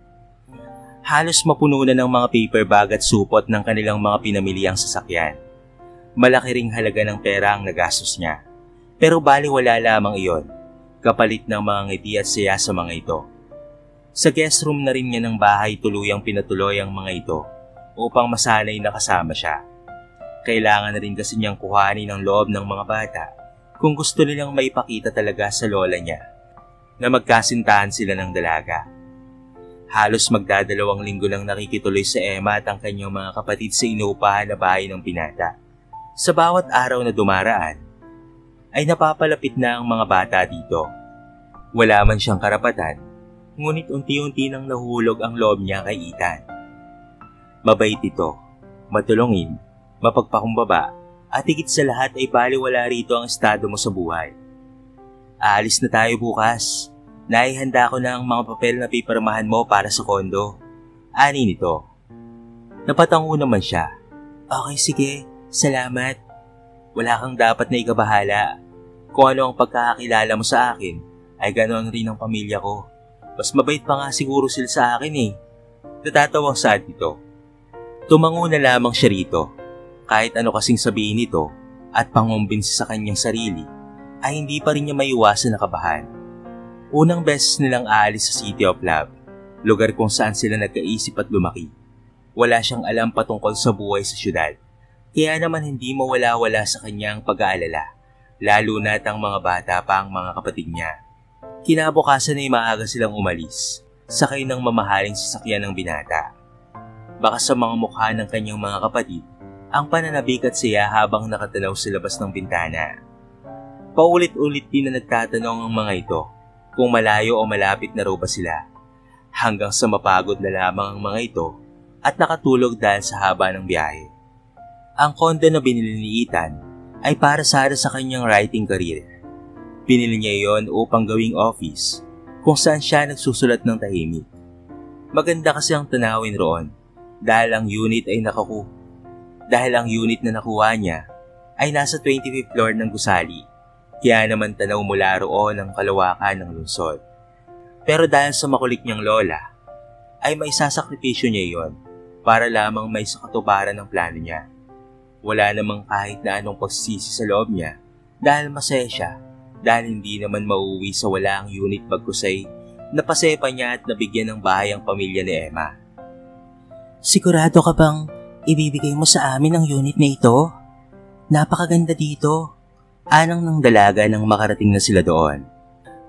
Halos mapuno na ng mga paper bag at supot ng kanilang mga pinamiliang sasakyan. Malaki ring halaga ng pera ang nagastos niya. Pero baliwala lamang iyon, kapalit ng mga ngiti at saya sa mga ito. Sa guest room na rin niya ng bahay tuluyang pinatuloy ang mga ito upang masanay na kasama siya. Kailangan na rin kasi niyang kuhanin ang loob ng mga bata kung gusto nilang maipakita talaga sa lola niya na magkasintahan sila ng dalaga. Halos magdadalawang linggo lang nakikituloy sa Emma at ang kanyang mga kapatid sa inuupahan na bahay ng binata. Sa bawat araw na dumaraan, ay napapalapit na ang mga bata dito. Wala man siyang karapatan, ngunit unti-unti nang nahuhulog ang loob niya kay Ethan. Mabait ito, matulungin, mapagpakumbaba, at higit sa lahat ay baliwala rito ang estado mo sa buhay. Aalis na tayo bukas. Naihanda ko na ang mga papel na pipirmahan mo para sa kondo. Ani nito. Napatango naman siya. Okay, sige. Salamat. Wala kang dapat na ikabahala. Kung ano ang pagkakakilala mo sa akin, ay ganoon rin ang pamilya ko. Mas mabait pa nga siguro sila sa akin eh. Natatawang sad ito. Tumango na lamang siya rito. Kahit ano kasing sabihin nito at pangumbinsi sa kanyang sarili, ay hindi pa rin niya maiwasan na kabahan. Unang beses nilang aalis sa City of Love, lugar kung saan sila nagkaisip at lumaki. Wala siyang alam patungkol sa buhay sa syudad. Kaya naman hindi mawala-wala sa kanya ang pag-aalala, lalo na't ang mga bata pa ang mga kapatid niya. Kinabukasan ay maaga silang umalis, sakay ng mamahaling sasakyan ng binata. Baka sa mga mukha ng kanyang mga kapatid, ang pananabik at saya habang nakatanaw sa labas ng bintana. Paulit-ulit din na nagtatanong ang mga ito kung malayo o malapit na raw ba sila, hanggang sa mapagod na lamang ang mga ito at nakatulog dahil sa haba ng biyahe. Ang kondo na binili ni Ethan ay para sa kanyang writing career. Pinili niya iyon upang gawing office kung saan siya nagsusulat ng tahimik. Maganda kasi ang tanawin roon dahil ang unit na nakuha niya ay nasa 25th floor ng gusali, kaya naman tanaw mula roon ang kalawakan ng lungsod. Pero dahil sa makulit niyang lola, ay may sasakripisyo niya iyon para lamang may sakatuparan ng plano niya. Wala namang kahit na anong pagsisisi sa loob niya dahil masaya siya dahil hindi naman mauuwi sa wala ang unit bagkusay napasepa niya at nabigyan ng bahay ang pamilya ni Emma. Sigurado ka bang ibibigay mo sa amin ang unit na ito? Napakaganda dito. Anang ng dalaga nang makarating na sila doon.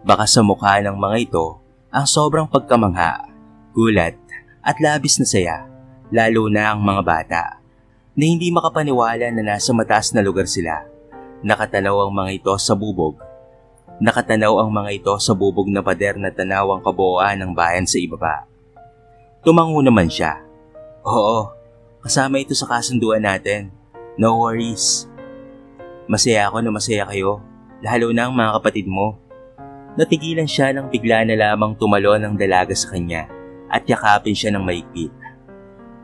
Baka sa mukha ng mga ito ang sobrang pagkamangha, gulat at labis na saya, lalo na ang mga bata na hindi makapaniwala na nasa mataas na lugar sila. Nakatanaw ang mga ito sa bubog na pader na tanaw ang kabuuan ng bayan sa ibaba. Tumango naman siya. Oo, kasama ito sa kasunduan natin. No worries. Masaya ako na masaya kayo, lalo na ang mga kapatid mo. Natigilan siya nang bigla na lamang tumalon ang dalaga sa kanya at yakapin siya ng mahigpit.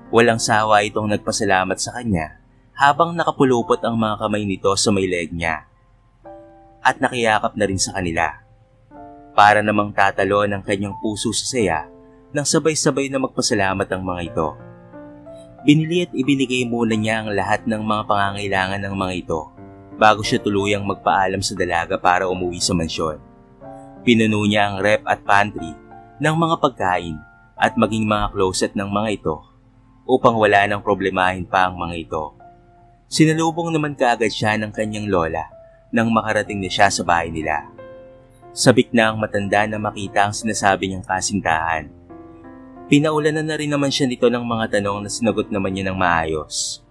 Walang sawa itong nagpasalamat sa kanya habang nakapulupot ang mga kamay nito sa may leeg niya. At nakiyakap na rin sa kanila. Para namang tatalo ng kanyang puso sa saya nang sabay-sabay na magpasalamat ang mga ito. Binili at ibinigay muna niya ang lahat ng mga pangangailangan ng mga ito bago siya tuluyang magpaalam sa dalaga para umuwi sa mansyon. Pinuno niya ang rep at pantry ng mga pagkain at maging mga closet ng mga ito upang wala nang problemahin pa ang mga ito. Sinalubong naman kaagad siya ng kanyang lola nang makarating na siya sa bahay nila. Sabik na ang matanda na makita ang sinasabi niyang kasintahan. Pinaulanan na rin naman siya nito ng mga tanong na sinagot naman niya ng maayos.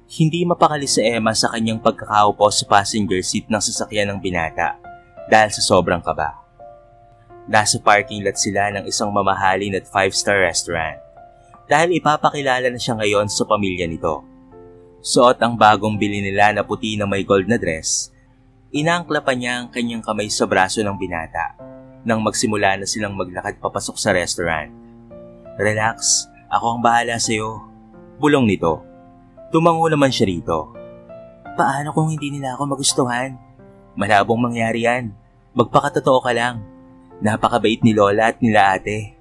Hindi mapakali sa Emma sa kanyang pagkakaupo sa passenger seat ng sasakyan ng binata dahil sa sobrang kaba. Nasa parking lot sila ng isang mamahalin at 5-star restaurant dahil ipapakilala na siya ngayon sa pamilya nito. Suot ang bagong bili nila na puti na may gold na dress. Inaangkla pa niya ang kanyang kamay sa braso ng binata nang magsimula na silang maglakad papasok sa restaurant. Relax, ako ang bahala sa'yo. Bulong nito. Tumango naman siya rito. Paano kung hindi nila ako magustuhan? Malabong mangyari yan. Magpakatotoo ka lang. Napakabait ni Lola at nila ate.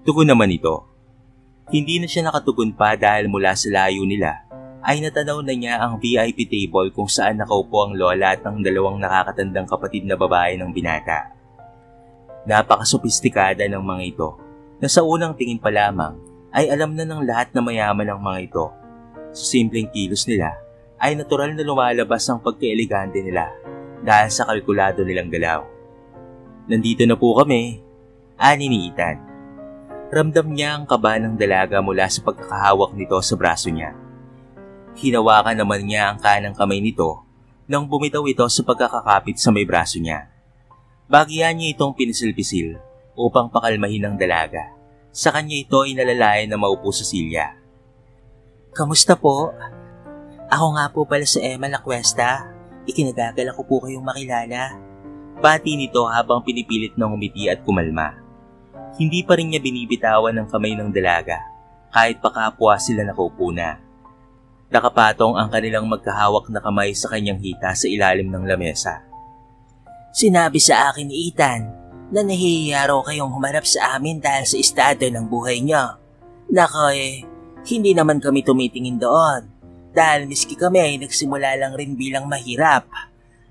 Tugon naman ito. Hindi na siya nakatugon pa dahil mula sa layo nila ay natanaw na niya ang VIP table kung saan nakaupo ang lola at ang dalawang nakakatandang kapatid na babae ng binata. Napakasopistikada ng mga ito na sa unang tingin pa lamang ay alam na ng lahat na mayaman ang mga ito. Sa simpleng kilos nila ay natural na lumalabas ang pagkaelegante nila dahil sa kalkulado nilang galaw. Nandito na po kami, ani ni Ethan. Ramdam niya ang kaba ng dalaga mula sa pagkakahawak nito sa braso niya. Hinawakan naman niya ang kanang kamay nito nang bumitaw ito sa pagkakakapit sa may braso niya. Bagyan niya itong pinisil-pisil upang pakalmahin ang dalaga. Sa kanya ito ay nalalayan na maupo sa silya. Kamusta po? Ako nga po pala si Emma Lacuesta. Ikinagagalak ko po kayong makilala. Bati nito habang pinipilit na ngumiti at kumalma. Hindi pa rin niya binibitawan ang kamay ng dalaga kahit pa kapwa sila nakaupo na. Nakapatong ang kanilang magkahawak na kamay sa kanyang hita sa ilalim ng lamesa. Sinabi sa akin ni Ethan na nahihiya raw kayong humarap sa amin dahil sa estado ng buhay niyo. Nako hindi naman kami tumitingin doon dahil miski kami ay nagsimula lang rin bilang mahirap.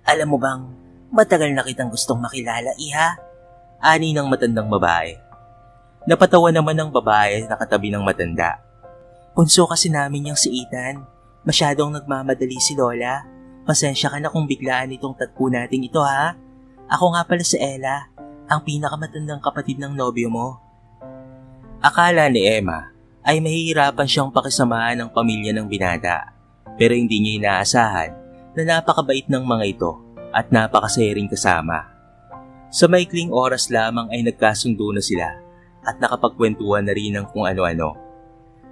Alam mo bang matagal na kitang gustong makilala, iha? Ani ng matandang babae. Napatawa naman ng babae na katabi ng matanda. Punso kasi namin yung si Ethan. Masyadong nagmamadali si Lola. Pasensya ka na kung biglaan itong tagpo nating ito ha. Ako nga pala si Ella, ang pinakamatandang kapatid ng nobyo mo. Akala ni Emma ay mahihirapan siyang pakisamahan ng pamilya ng binata, pero hindi niya inaasahan na napakabait ng mga ito at napakasaya ring kasama. Sa maikling oras lamang ay nagkasundo na sila at nakapagkwentuhan na rin ng kung ano-ano.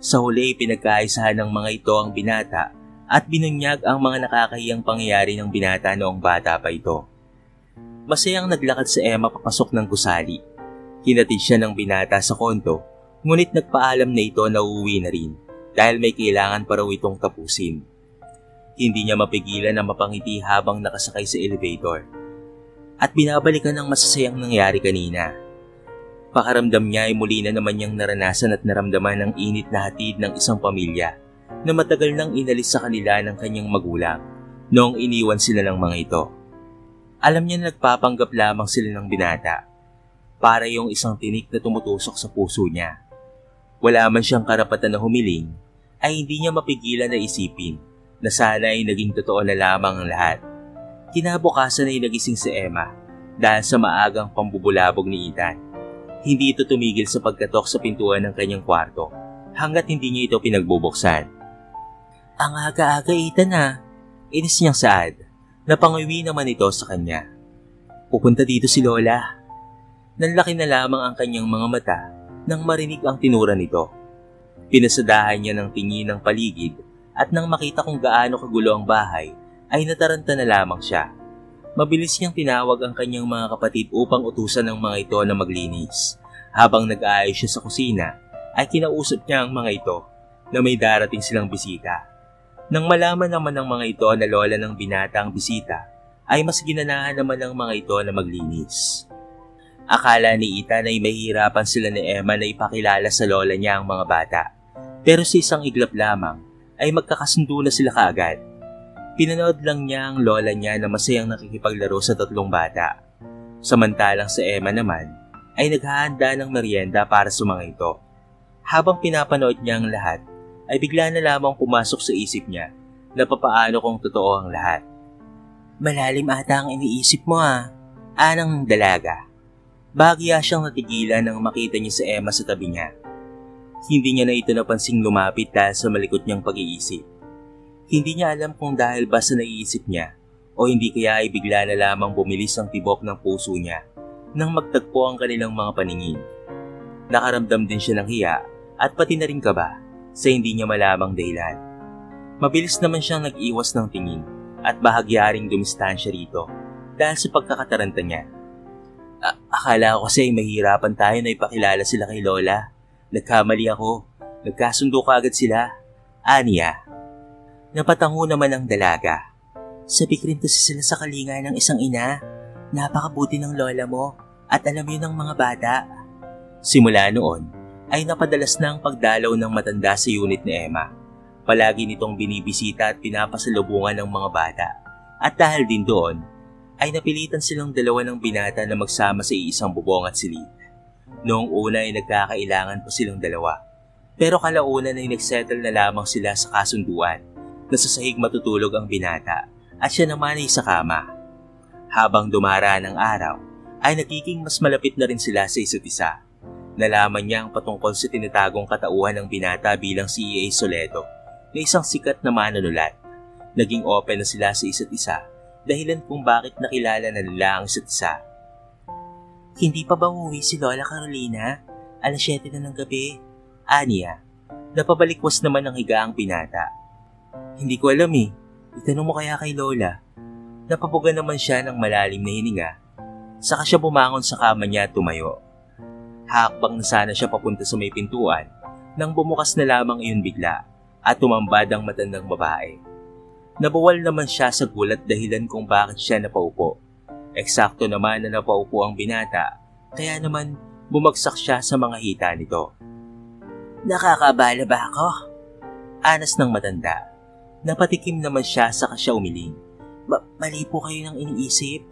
Sa huli, pinagkaisahan ng mga ito ang binata at binunyag ang mga nakakahiyang pangyayari ng binata noong bata pa ito. Masayang naglakad si Emma papasok ng gusali. Hinatid siya ng binata sa konto, ngunit nagpaalam na ito na uuwi na rin dahil may kailangan pa raw itong tapusin. Hindi niya mapigilan na mapangiti habang nakasakay sa elevator. At binabalikan ng masasayang nangyari kanina. Pakaramdam niya ay muli na naman niyang naranasan at naramdaman ang init na hatid ng isang pamilya na matagal nang inalis sa kanila ng kanyang magulang noong iniwan sila ng mga ito. Alam niya na nagpapanggap lamang sila ng binata para yung isang tinik na tumutusok sa puso niya. Wala man siyang karapatan na humiling, ay hindi niya mapigilan na isipin na sana ay naging totoo na lamang ang lahat. Kinabukasan ay nagising si Emma dahil sa maagang pambubulabog ni Ethan. Hindi ito tumigil sa pagkatok sa pintuan ng kanyang kwarto hanggat hindi niya ito pinagbubuksan. Ang aga-aga Ethan ha. Inis niyang saad. Napangiwi naman ito sa kanya. Pupunta dito si Lola. Nanlaki na lamang ang kanyang mga mata nang marinig ang tinura nito. Pinasadahan niya ng tingin ng paligid at nang makita kung gaano kagulo ang bahay ay nataranta na lamang siya. Mabilis niyang tinawag ang kanyang mga kapatid upang utusan ng mga ito na maglinis. Habang nag-aayos siya sa kusina, ay kinausap niya ang mga ito na may darating silang bisita. Nang malaman naman ng mga ito na lola ng binata ang bisita, ay mas ginanahan naman ng mga ito na maglinis. Akala ni Ethan ay mahihirapan sila ni Emma na ipakilala sa lola niya ang mga bata. Pero sa isang iglap lamang, ay magkakasundo na sila kaagad. Pinanood lang niya ang lola niya na masayang nakikipaglaro sa tatlong bata. Samantalang sa Emma naman, ay naghahanda ng merienda para sa mga ito. Habang pinapanood niya ang lahat, ay bigla na lamang pumasok sa isip niya na papaano kung totoo ang lahat. Malalim ata ang iniisip mo ha, anang dalaga. Bahagya siyang natigilan nang makita niya si Emma sa tabi niya. Hindi niya na ito napansing lumapit dahil sa malikot niyang pag-iisip. Hindi niya alam kung dahil ba sa naiisip niya o hindi kaya ay bigla na lamang bumilis ang tibok ng puso niya nang magtagpo ang kanilang mga paningin. Nakaramdam din siya ng hiya at pati na rin kaba sa hindi niya malamang dahilan. Mabilis naman siyang nag-iwas ng tingin at bahagyaring dumistansya rito dahil sa pagkakataranta niya. Akala ko kasi mahirapan tayo na ipakilala sila kay Lola. Nagkamali ako. Nagkasundo kaagad sila. Aniya. Napatango naman ang dalaga. Sabik rin kasi sila sa kalinga ng isang ina. Napakabuti ng lola mo at alam yun ng mga bata. Simula noon ay napadalas na ang pagdalaw ng matanda sa unit ni Emma. Palagi nitong binibisita at pinapasalubungan ng mga bata. At dahil din doon, ay napilitan silang dalawa ng binata na magsama sa iisang bubong at silid. Noong una ay nagkakailangan pa silang dalawa. Pero kalaunan ay nagsettle na lamang sila sa kasunduan na sa sahig matutulog ang binata at siya naman ay sa kama. Habang dumaraan ang araw, ay nagiging mas malapit na rin sila sa isa't isa. Nalaman niya ang patungkol sa tinatagong katauhan ng binata bilang si E.A. Soleto na isang sikat na manunulat. Naging open na sila sa isa't isa, dahilan kung bakit nakilala na nila ang isa't isa. Hindi pa ba uwi si Lola Carolina? 7:00 na ng gabi. Aniya, napabalikwas naman ang higa ang binata. Hindi ko alam eh. Itanong mo kaya kay Lola. Napabuga naman siya ng malalim na hininga. Saka siya bumangon sa kama niya at tumayo. Hakbang na sana siya papunta sa may pintuan nang bumukas na lamang iyon bigla at tumambad ang matandang babae. Nabuwal naman siya sa gulat dahilan kung bakit siya napaupo. Eksakto naman na napaupo ang binata, kaya naman bumagsak siya sa mga hita nito. Nakakabala ba ako? Anas ng matanda. Napatikim naman siya saka siya umiling. Mali po kayo ng iniisip.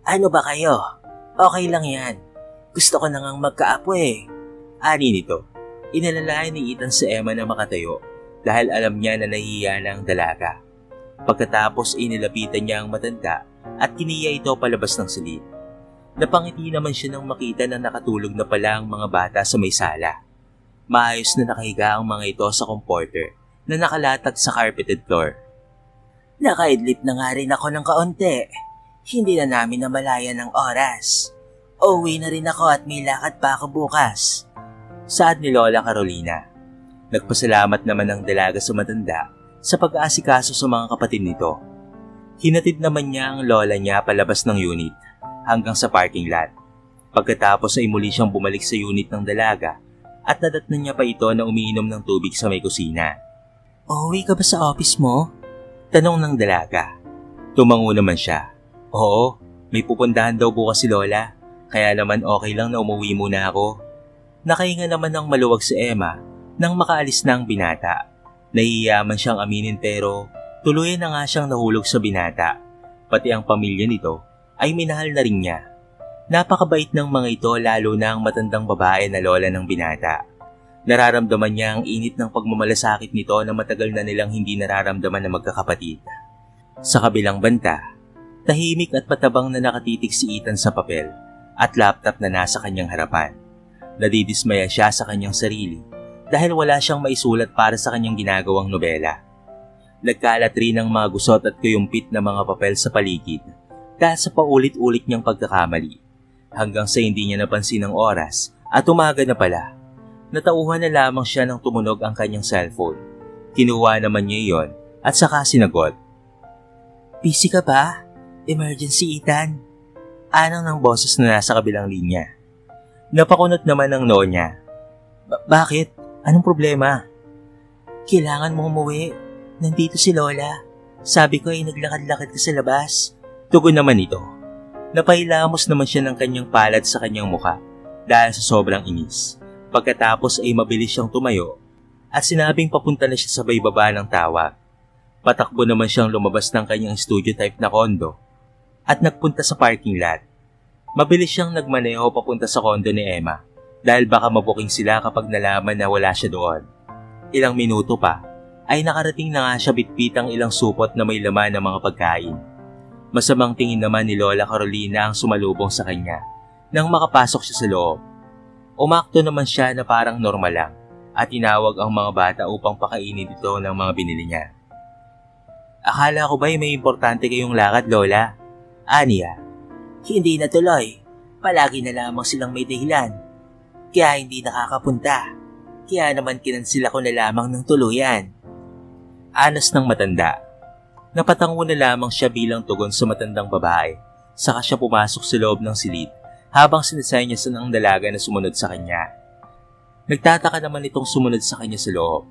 Ano ba kayo? Okay lang yan. Gusto ko na ngang magkaapo eh. Ani nito. Inalalayan ni Ethan sa Emma na makatayo dahil alam niya na nahihiya na ang dalaga. Pagkatapos inilapitan niya ang matanda at kiniya ito palabas ng silid. Napangiti naman siya nang makita na nakatulog na pala ang mga bata sa may sala. Maayos na nakahiga ang mga ito sa comforter na nakalatag sa carpeted floor. Nakaidlip na nga rin ako ng kaunti. Hindi na namin namalayan ng oras. Uuwi na rin ako at may lakad pa ako bukas. Saad ni Lola Carolina. Nagpasalamat naman ang dalaga sa matanda sa pag-aasikaso sa mga kapatid nito. Hinatid naman niya ang lola niya palabas ng unit hanggang sa parking lot. Pagkatapos ay muli siyang bumalik sa unit ng dalaga at nadatnan niya pa ito na umiinom ng tubig sa may kusina. Uuwi ka ba sa office mo? Tanong ng dalaga. Tumango naman siya. Oo, may pupuntahan daw bukas si Lola, kaya naman okay lang na umuwi muna ako. Nakahinga naman ng maluwag si Emma nang makaalis na ang binata. Nahihiyaman siyang aminin pero tuluyan na nga siyang nahulog sa binata. Pati ang pamilya nito ay minahal na rin niya. Napakabait ng mga ito lalo na ang matandang babae na lola ng binata. Nararamdaman niya ang init ng pagmamalasakit nito na matagal na nilang hindi nararamdaman na magkakapatid. Sa kabilang banta, tahimik at matabang na nakatitig si Ethan sa papel at laptop na nasa kanyang harapan. Nadidismaya siya sa kanyang sarili dahil wala siyang maisulat para sa kanyang ginagawang nobela. Nagkalat rin ang mga gusot at kuyumpit na mga papel sa paligid dahil sa paulit-ulit niyang pagkakamali hanggang sa hindi niya napansin ang oras at umaga na pala. Natauhan na lamang siya nang tumunog ang kanyang cellphone. Kinuha naman niya iyon at saka sinagot. Busy ka ba? Emergency, Ethan? Anong ng boses na nasa kabilang linya. Napakunot naman ang noo niya. Bakit? Anong problema? Kailangan mong umuwi. Nandito si Lola. Sabi ko ay naglakad-lakad ka sa labas. Tugon naman ito. Napahilamos naman siya ng kanyang palad sa kanyang mukha dahil sa sobrang inis. Pagkatapos ay mabilis siyang tumayo at sinabing papunta na siya sa baba ng tawag. Patakbo naman siyang lumabas ng kanyang studio type na kondo at nagpunta sa parking lot. Mabilis siyang nagmaneho papunta sa kondo ni Emma dahil baka mabuking sila kapag nalaman na wala siya doon. Ilang minuto pa ay nakarating na nga siya bitbitang ilang supot na may laman ng mga pagkain. Masamang tingin naman ni Lola Carolina ang sumalubong sa kanya nang makapasok siya sa loob. Umakto naman siya na parang normal lang at tinawag ang mga bata upang pakainin ito ng mga binili niya. Akala ko ba'y may importante kayong lakad, Lola? Aniya. Hindi na tuloy. Palagi na lamang silang may dahilan. Kaya hindi nakakapunta. Kaya naman kinansila ko na lamang ng tuluyan. Anas ng matanda. Napatango na lamang siya bilang tugon sa matandang babae. Saka siya pumasok sa loob ng silid habang sinisenyasan ang dalaga na sumunod sa kanya. Nagtataka naman itong sumunod sa kanya sa loob.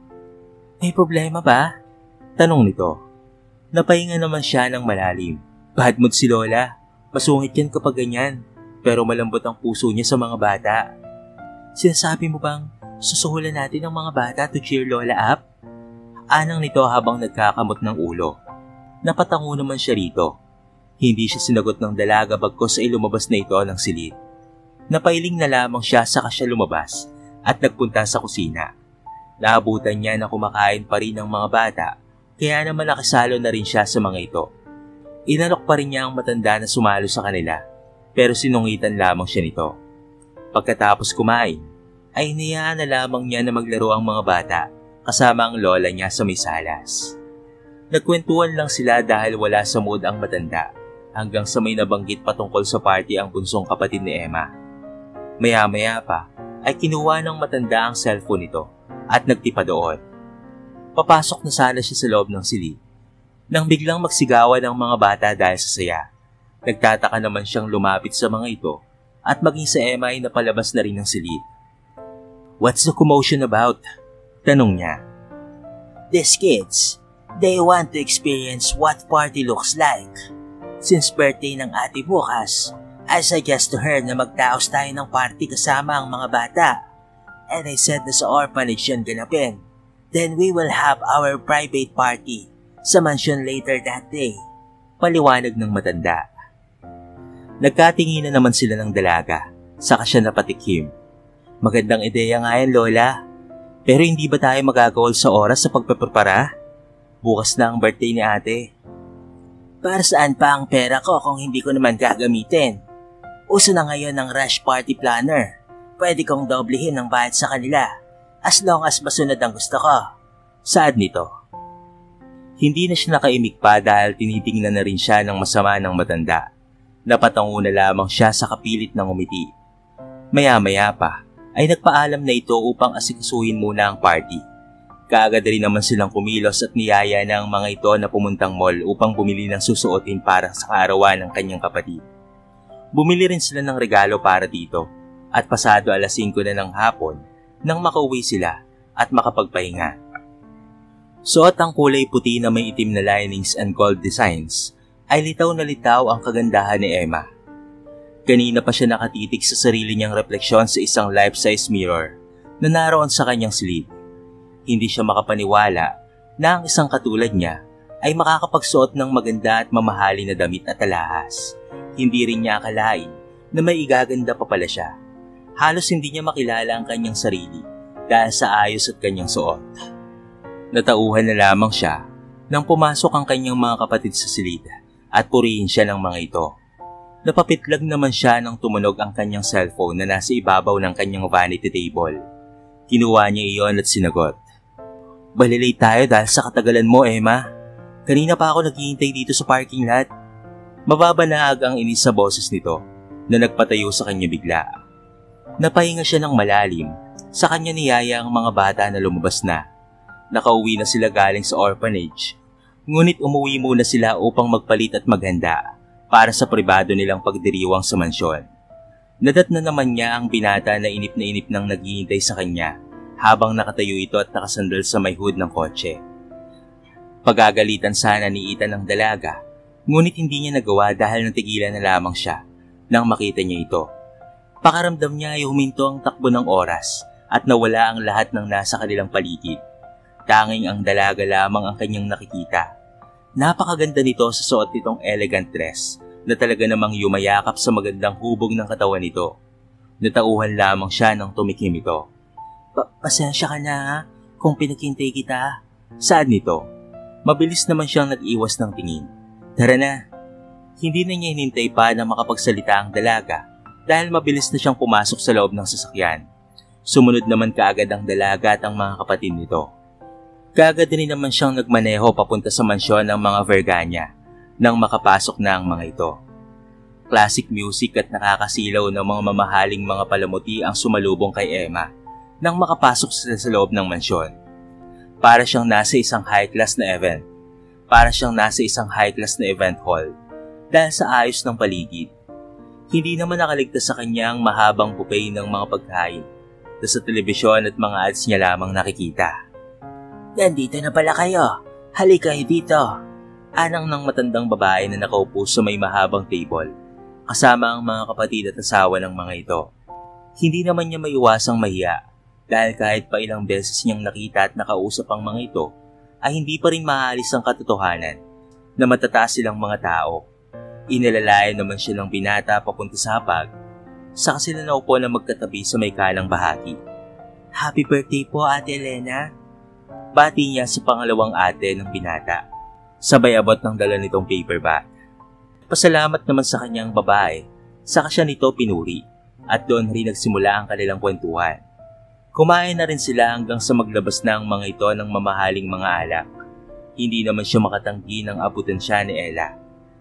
May problema ba? Tanong nito. Napahinga naman siya ng malalim. Bad mood si Lola. Masungit yan kapag ganyan. Pero malambot ang puso niya sa mga bata. Sinasabi mo bang susuhulan natin ang mga bata to cheer Lola up? Anang nito habang nagkakamot ng ulo. Napatango naman siya rito. Hindi siya sinagot ng dalaga bagkos ay lumabas na ito ng silid. Napailing na lamang siya saka siya lumabas at nagpunta sa kusina. Naabutan niya na kumakain pa rin ang mga bata kaya naman nakisalo na rin siya sa mga ito. Inalok pa rin niya ang matanda na sumalo sa kanila pero sinungitan lamang siya nito. Pagkatapos kumain ay inayaan na lamang niya na maglaro ang mga bata kasama ang lola niya sa may salas. Nagkwentuhan lang sila dahil wala sa mood ang matanda hanggang sa may nabanggit patungkol sa party ang bunsong kapatid ni Emma. Maya-maya pa ay kinuha ng matanda ang cellphone nito at nagtipa doon. Papasok na sana siya sa loob ng silid nang biglang magsigawan ang mga bata dahil sa saya. Nagtataka naman siyang lumapit sa mga ito at maging sa Emma ay napalabas na rin ng silid. What's the commotion about? Tanong niya. These kids, they want to experience what party looks like. Since birthday ng ate bukas, I suggest to her na magtaos tayo ng party kasama ang mga bata. And I said na sa orphanage yun ganapin. Then we will have our private party sa mansion later that day. Paliwanag ng matanda. Nagkatinginan naman sila ng dalaga, saka siya napatikim. Magandang ideya nga yan, Lola. Pero hindi ba tayo magagawal sa oras sa pagpaprepara? Bukas na ang birthday ni ate. Para saan pa ang pera ko kung hindi ko naman gagamitin? Uso na ngayon ng rush party planner. Pwede kong doblehin ang bayad sa kanila as long as masunod ang gusto ko. Saad nito. Hindi na siya nakaimik pa dahil tinitingnan na rin siya ng masama ng matanda. Napatango na lamang siya sa kapilit ng umiti. Maya-maya pa ay nagpaalam na ito upang asikasuhin muna ang party. Kaagad rin naman silang kumilos at niyaya ng mga ito na pumuntang mall upang bumili ng susuotin para sa kaarawan ng kanyang kapatid. Bumili rin sila ng regalo para dito at pasado alas 5 na ng hapon nang makauwi sila at makapagpahinga. Suot ang kulay puti na may itim na linings and gold designs ay litaw na litaw ang kagandahan ni Emma. Kanina pa siya nakatitig sa sarili niyang refleksyon sa isang life-size mirror na naroon sa kanyang silid. Hindi siya makapaniwala na ang isang katulad niya ay makakapagsuot ng maganda at mamahali na damit at alahas. Hindi rin niya akalain na may igaganda pa pala siya. Halos hindi niya makilala ang kanyang sarili dahil sa ayos at kanyang suot. Natauhan na lamang siya nang pumasok ang kanyang mga kapatid sa silid at purihin siya ng mga ito. Napapitlag naman siya nang tumunog ang kanyang cellphone na nasa ibabaw ng kanyang vanity table. Kinuha niya iyon at sinagot. Balilay tayo dahil sa katagalan mo, Emma. Kanina pa ako naghihintay dito sa parking lot. Mababa na ang inis sa boses nito na nagpatayo sa kanya bigla. Napahinga siya ng malalim. Sa kanya niyaya ang mga bata na lumabas na. Nakauwi na sila galing sa orphanage, ngunit umuwi muna sila upang magpalit at maghanda para sa pribado nilang pagdiriwang sa mansyon. Nadat na naman niya ang binata na inip nang naghihintay sa kanya habang nakatayo ito at nakasandal sa may hood ng kotse. Pagagalitan sana ni Ethan ang dalaga, ngunit hindi niya nagawa dahil natigilan na lamang siya nang makita niya ito. Pakaramdam niya ay huminto ang takbo ng oras at nawala ang lahat ng nasa kanilang paligid. Tanging ang dalaga lamang ang kanyang nakikita. Napakaganda nito sa suot nitong elegant dress na talaga namang yumayakap sa magandang hubog ng katawan nito. Natauhan lamang siya nang tumikim ito. Pasensya ka na kung pinaghintay kita. Saad nito. Mabilis naman siyang nag-iwas ng tingin. Tara na. Hindi na niya hinintay pa na makapagsalita ang dalaga dahil mabilis na siyang pumasok sa loob ng sasakyan. Sumunod naman kaagad ang dalaga at ang mga kapatid nito. Kaagad rin naman siyang nagmaneho papunta sa mansyon ng mga Verganya nang makapasok na ang mga ito. Classic music at nakakasilaw ng mga mamahaling mga palamuti ang sumalubong kay Emma nang makapasok sila sa loob ng mansyon. Para siyang nasa isang high-class na event. Para siyang nasa isang high-class na event hall dahil sa ayos ng paligid. Hindi naman nakaligtas sa kanya ang mahabang buffet ng mga pagkain na sa telebisyon at mga ads niya lamang nakikita. Nandito na pala kayo. Halika kayo dito. Anang ng matandang babae na nakaupo sa may mahabang table, kasama ang mga kapatid at asawa ng mga ito. Hindi naman niya maiwasang mahiya dahil kahit pa ilang beses niyang nakita at nakausap ang mga ito, ay hindi pa rin maalis ang katotohanan na matataas silang mga tao. Inilalayan naman siya ng binata papunta sa hapag, saka sila naupo na magkatabi sa may kalang bahagi. Happy birthday po, Ate Elena. Bati niya sa pangalawang ate ng binata. Sabay abot ng dala nitong paper bag. Pasalamat naman sa kanyang babae, saka siya nito pinuri at doon rin nagsimula ang kanilang kwentuhan. Kumain na rin sila hanggang sa maglabas na ang mga ito ng mamahaling mga alak. Hindi naman siya makatanggi ng abutan siya ni Ella,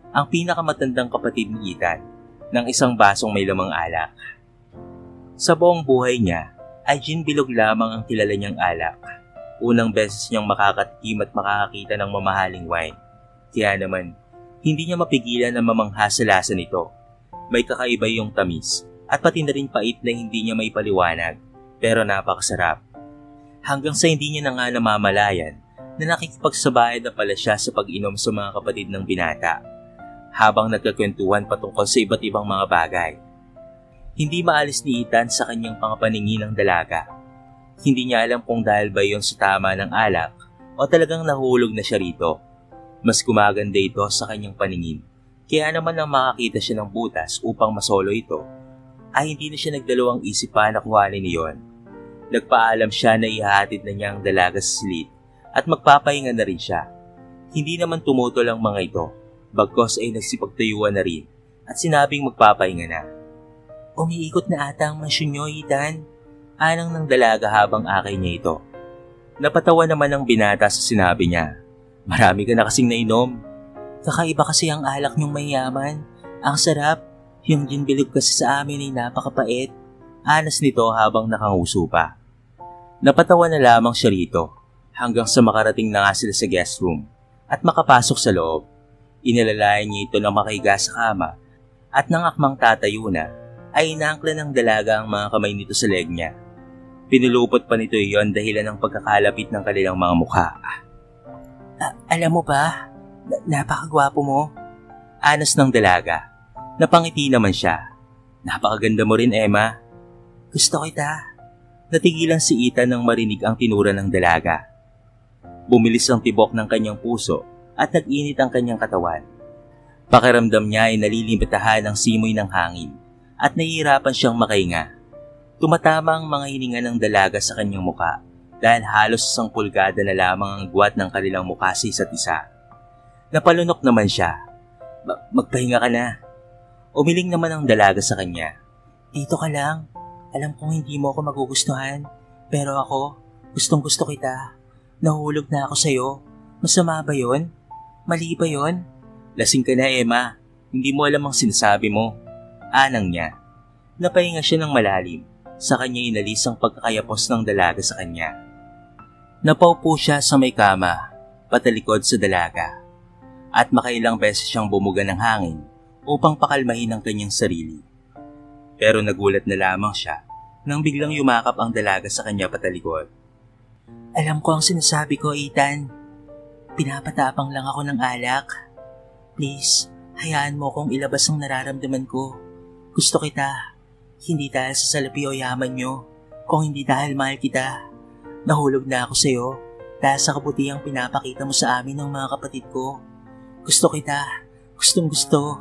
ang pinakamatandang kapatid ni Ethan, ng isang basong may lamang alak. Sa buong buhay niya ay gin bilog lamang ang kilala niyang alak. Unang beses niyang makakatikim at makakakita ng mamahaling wine. Kaya naman, hindi niya mapigilan na mamangha sa lasa nito. May kakaiba yung tamis at pati na rin pait na hindi niya maipaliwanag, pero napakasarap. Hanggang sa hindi niya na nga namamalayan na nakikipagsabayan na pala siya sa pag-inom sa mga kapatid ng binata, habang nagkakwentuhan patungkol sa iba't ibang mga bagay. Hindi maalis ni Ethan sa kanyang pangapaningin ng dalaga. Hindi niya alam kung dahil ba yon sa tama ng alak o talagang nahulog na siya rito. Mas gumaganda ito sa kanyang paningin. Kaya naman nang makakita siya ng butas upang masolo ito, ay hindi na siya nagdalawang isip pa na kuhanin iyon. Nagpaalam siya na ihahatid na niya ang dalaga sa silid at magpapahinga na rin siya. Hindi naman tumutol ang mga ito, bagkos ay nagsipagtayuan na rin at sinabing magpapahinga na. Umiikot na ata ang mansyon niyo, Ethan. Anang ng dalaga habang akay niya ito. Napatawa naman ang binata sa sinabi niya. Marami ka na kasing nainom. Kakaiba kasi ang alak niyong mayaman. Ang sarap. Yung ginbilog kasi sa amin ay napakapait. Anas nito habang nakanguso pa. Napatawa na lamang siya rito hanggang sa makarating na nga sila sa guest room at makapasok sa loob. Inalalayan niya ito na makahiga sa kama at nang akmang tatayo na ay inaangkla ng dalaga ang mga kamay nito sa leg niya. Pinulupot pa nito iyon dahilan ng pagkakalapit ng kanilang mga mukha. Alam mo ba, napakagwapo mo. Anas ng dalaga. Napangiti naman siya. Napakaganda mo rin, Emma. Gusto kita. Natigilan si Ethan nang marinig ang tinura ng dalaga. Bumilis ang tibok ng kanyang puso at nag-init ang kanyang katawan. Pakiramdam niya ay nalilimitahan ng simoy ng hangin at nahihirapan siyang makahinga. Tumatama ang mga hininga ng dalaga sa kanyang muka dahil halos 1 pulgada na lamang ang guwat ng kanilang mukha sa isa't isa. Napalunok naman siya. Magpahinga ka na. Umiling naman ang dalaga sa kanya. Dito ka lang. Alam kong hindi mo ako magugustuhan, pero ako, gustong-gusto kita. Nahulog na ako sa'yo. Masama ba yun? Mali ba yun? Lasing ka na, Emma. Hindi mo alam ang sinasabi mo. Anang niya. Napahinga siya ng malalim. Sa kanya inalis ang pagkakayapos ng dalaga sa kanya. Napaupo siya sa may kama, patalikod sa dalaga. At makailang beses siyang bumuga ng hangin upang pakalmahin ang kanyang sarili. Pero nagulat na lamang siya nang biglang yumakap ang dalaga sa kanya patalikod. Alam ko ang sinasabi ko, Ethan. Pinapatapang lang ako ng alak. Please, hayaan mo kong ilabas ang nararamdaman ko. Gusto kita. Hindi dahil sa salapi o yaman nyo, kung hindi dahil mahal kita. Nahulog na ako sa'yo dahil sa kabutihang pinapakita mo sa amin ng mga kapatid ko. Gusto kita. Gustong gusto.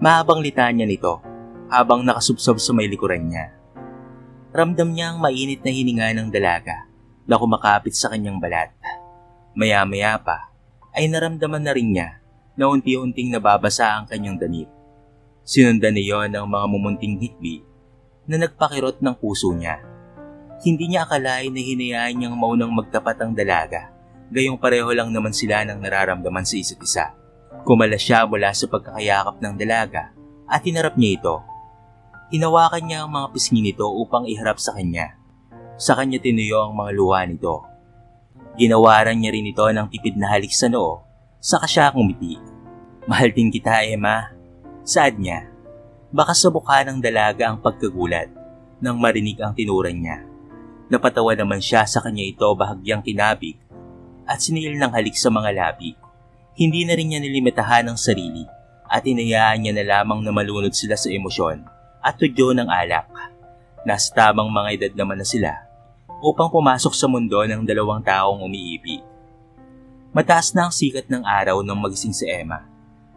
Mahabang litanya nito habang nakasubsob sa may likuran niya. Ramdam niya ang mainit na hininga ng dalaga na kumakapit sa kanyang balat. Maya-maya pa ay naramdaman na rin niya na unti-unting nababasa ang kanyang damit. Sinundan niyon ang mga mumunting hikbi na nagpakirot ng puso niya. Hindi niya akalain na hinayaan niyang maunang magtapat ang dalaga, gayong pareho lang naman sila ng nararamdaman sa isa't isa. Kumala siya mula sa pagkakayakap ng dalaga at hinarap niya ito. Hinawakan niya ang mga pisngi nito upang iharap sa kanya. Sa kanya tinuyo ang mga luha nito. Ginawaran niya rin ito ng tipid na halik sa noo, saka siya ngumiti. Mahal din kita, Emma. Saad niya. Baka sa mukha ng dalaga ang pagkagulat nang marinig ang tinuran niya. Napatawa naman siya sa kanya ito bahagyang kinabig at sinil ng halik sa mga labi. Hindi na rin niya nilimitahan ang sarili at hinayaan niya na lamang na malunod sila sa emosyon at tudyo ng alak. Nasa tamang mga edad naman na sila upang pumasok sa mundo ng 2 taong umiibig. Mataas na ang sikat ng araw nang magising si Emma.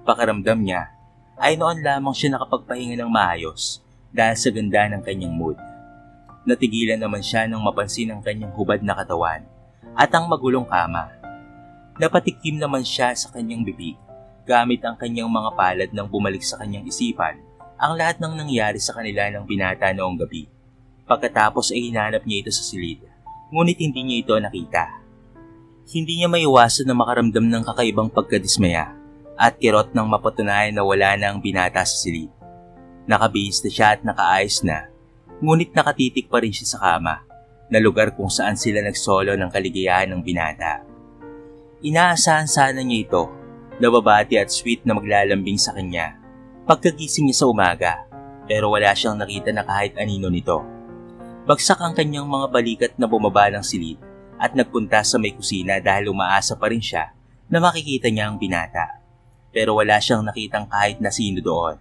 Pakiramdam niya ay noon lamang siya nakapagpahinga ng maayos dahil sa ganda ng kanyang mood. Natigilan naman siya nang mapansin ang kanyang hubad na katawan at ang magulong kama. Napatikim naman siya sa kanyang bibig gamit ang kanyang mga palad nang bumalik sa kanyang isipan ang lahat ng nangyari sa kanila ng binata noong gabi. Pagkatapos ay hinanap niya ito sa silid, ngunit hindi niya ito nakita. Hindi niya maiwasan na makaramdam ng kakaibang pagkadismaya at kirot nang mapatunayan na wala na ang binata sa silid. Nakabihis na siya at nakaayos na, ngunit nakatitik pa rin siya sa kama, na lugar kung saan sila nagsolo ng kaligayahan ng binata. Inaasahan sana niya ito, nababati at sweet na maglalambing sa kanya pagkagising niya sa umaga, pero wala siyang nakita na kahit anino nito. Bagsak ang kanyang mga balikat na bumaba ng silid at nagpunta sa may kusina dahil umaasa pa rin siya na makikita niya ang binata. Pero wala siyang nakitang kahit na sino doon.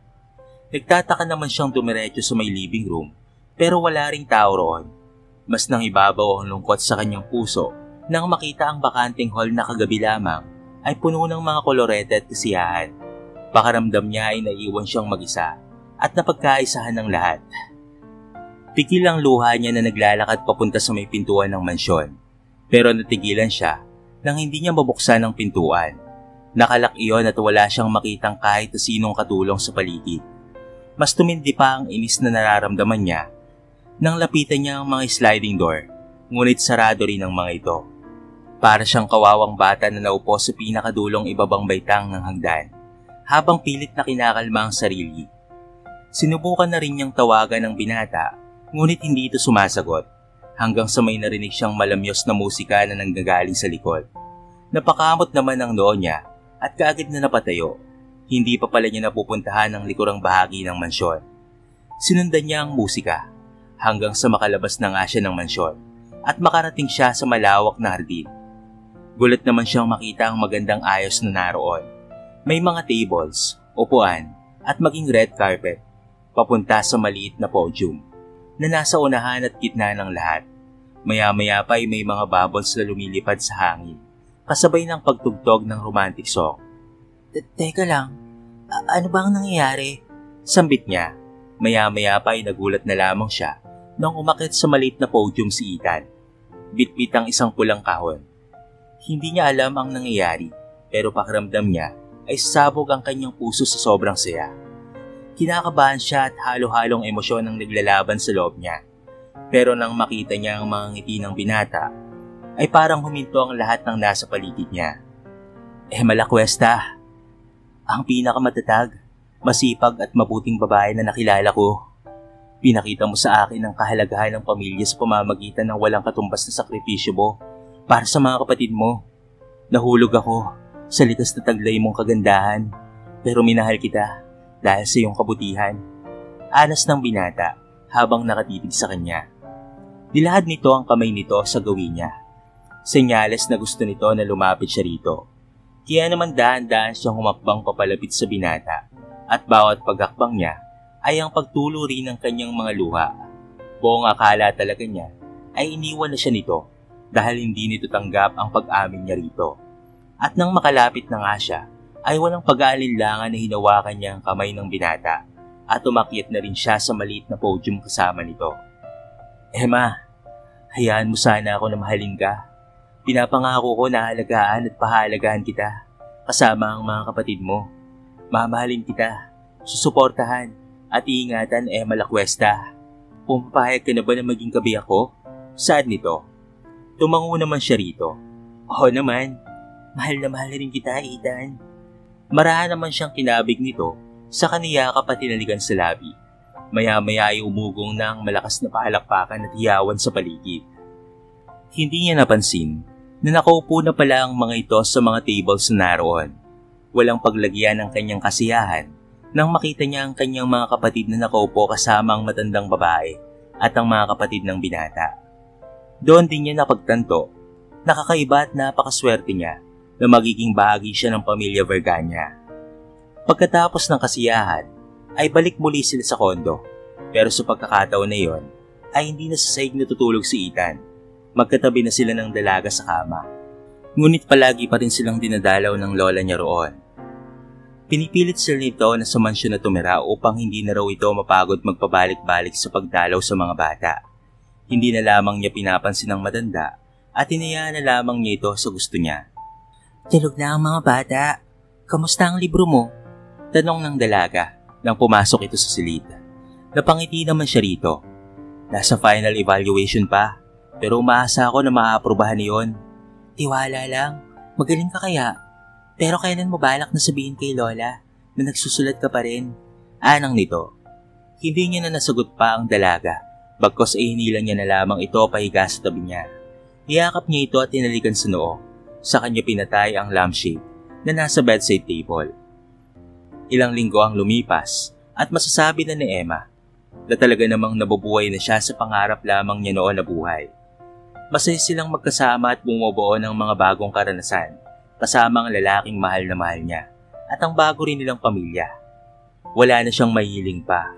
Nagtataka naman siyang dumiretso sa may living room, pero wala ring tao roon. Mas nang ibabaw ang lungkot sa kanyang puso nang makita ang bakanteng hall na kagabi lamang ay puno ng mga kolorete at kasiyahan. Pakaramdam niya ay naiwan siyang mag-isa at napagkaisahan ng lahat. Pigil ang luha niya na naglalakad papunta sa may pintuan ng mansyon. Pero natigilan siya nang hindi niya mabuksan ang pintuan. Nakalak iyon at wala siyang makitang kahit na sinong katulong sa paligid. Mas tumindi pa ang inis na nararamdaman niya nang lapitan niya ang mga sliding door, ngunit sarado rin ang mga ito. Para siyang kawawang bata na naupo sa pinakadulong ibabang baitang ng hagdan, habang pilit na kinakalma ang sarili. Sinubukan na rin niyang tawagan ng binata, ngunit hindi ito sumasagot, hanggang sa may narinig siyang malamyos na musika na nanggagaling sa likod. Napakamot naman ang noo niya at kaagad na napatayo. Hindi pa pala niya napupuntahan ang likurang bahagi ng mansyon. Sinundan niya ang musika hanggang sa makalabas na nga siya ng mansyon at makarating siya sa malawak na hardin. Gulat naman siyang makita ang magandang ayos na naroon. May mga tables, upuan at maging red carpet papunta sa maliit na podium na nasa unahan at gitna ng lahat. Maya-maya pa ay may mga bubbles na lumilipad sa hangin kasabay ng pagtugtog ng romantic song. Teka lang, ano ba ang nangyayari? Sambit niya. Maya-maya pa ay nagulat na lamang siya nang umakyat sa maliit na podium si Ethan. Bitbit ang isang pulang kahon. Hindi niya alam ang nangyayari, pero pakiramdam niya ay sasabog ang kanyang puso sa sobrang saya. Kinakabahan siya at halo-halong emosyon ang naglalaban sa loob niya. Pero nang makita niya ang mga ngiti ng binata, ay parang huminto ang lahat ng nasa paligid niya. Emma Lacuesta, ang pinakamatatag, masipag at mabuting babae na nakilala ko. Pinakita mo sa akin ang kahalagahan ng pamilya sa pamamagitan ng walang katumbas na sakripisyo mo para sa mga kapatid mo. Nahulog ako sa likas na taglay mong kagandahan, pero minahal kita dahil sa iyong kabutihan. Anas ng binata habang nakatitig sa kanya. Nilahad nito ang kamay nito sa gawin niya. Senyales na gusto nito na lumapit siya rito. Kaya naman dahan-dahan siyang humakbang papalapit sa binata at bawat paghakbang niya ay ang pagtulo rin ng kanyang mga luha. Buong akala talaga niya ay iniwan na siya nito dahil hindi nito tanggap ang pag-amin niya rito. At nang makalapit na nga siya, ay walang pag-aalinlangan na hinawakan niya ang kamay ng binata at umakyat na rin siya sa maliit na podium kasama nito. Emma, hayaan mo sana ako na mahalin ka. Pinapangako ko na alagaan at pahalagahan kita kasama ang mga kapatid mo. Mamahalin kita, susuportahan at iingatan, Emma Lacuesta. Pumapayag ka na ba na maging kabi ako? Saan nito? Tumango naman siya rito. Oo naman, mahal na mahal rin kita, Ethan. Marahan naman siyang kinabig nito sa kaniyakap at tinaligan sa labi. Maya-maya ay umugong na ang malakas na palakpakan at hiyawan sa paligid. Hindi niya napansin na nakaupo na pala ang mga ito sa mga tables na naroon. Walang paglagyan ng kanyang kasiyahan nang makita niya ang kanyang mga kapatid na nakaupo kasama ang matandang babae at ang mga kapatid ng binata. Doon din niya napagtanto, nakakaiba at napakaswerte niya na magiging bahagi siya ng pamilya Verganya. Pagkatapos ng kasiyahan, ay balik muli sila sa kondo. Pero sa pagkakataon na yon, ay hindi na sa sahig natutulog si Ethan. Magkatabi na sila ng dalaga sa kama. Ngunit palagi pa rin silang dinadalaw ng lola niya roon. Pinipilit sila nito na sa mansyon na tumira upang hindi na raw ito mapagod magpabalik-balik sa pagdalaw sa mga bata. Hindi na lamang niya pinapansin ang matanda at hinayaan na lamang niya ito sa gusto niya. Tulog na ang mga bata. Kamusta ang libro mo? Tanong ng dalaga nang pumasok ito sa silid. Napangiti naman siya rito. Nasa final evaluation pa. Pero umaasa ako na maaprubahan niyon. Tiwala lang, magaling ka kaya. Pero kailan mo balak na sabihin kay Lola na nagsusulat ka pa rin? Anang nito. Hindi niya na nasagot pa ang dalaga, bagkos ay hinilang niya na lamang ito pahiga sa tabi niya. Iyakap niya ito at tinalikan sa noo. Sa kanya pinatay ang lampshade na nasa bedside table. Ilang linggo ang lumipas at masasabi na ni Emma na talaga namang nabubuhay na siya sa pangarap lamang niya noon na buhay. Masaya silang magkasama at bumubuo ng mga bagong karanasan kasama ang lalaking mahal na mahal niya at ang bago rin nilang pamilya. Wala na siyang mahiling pa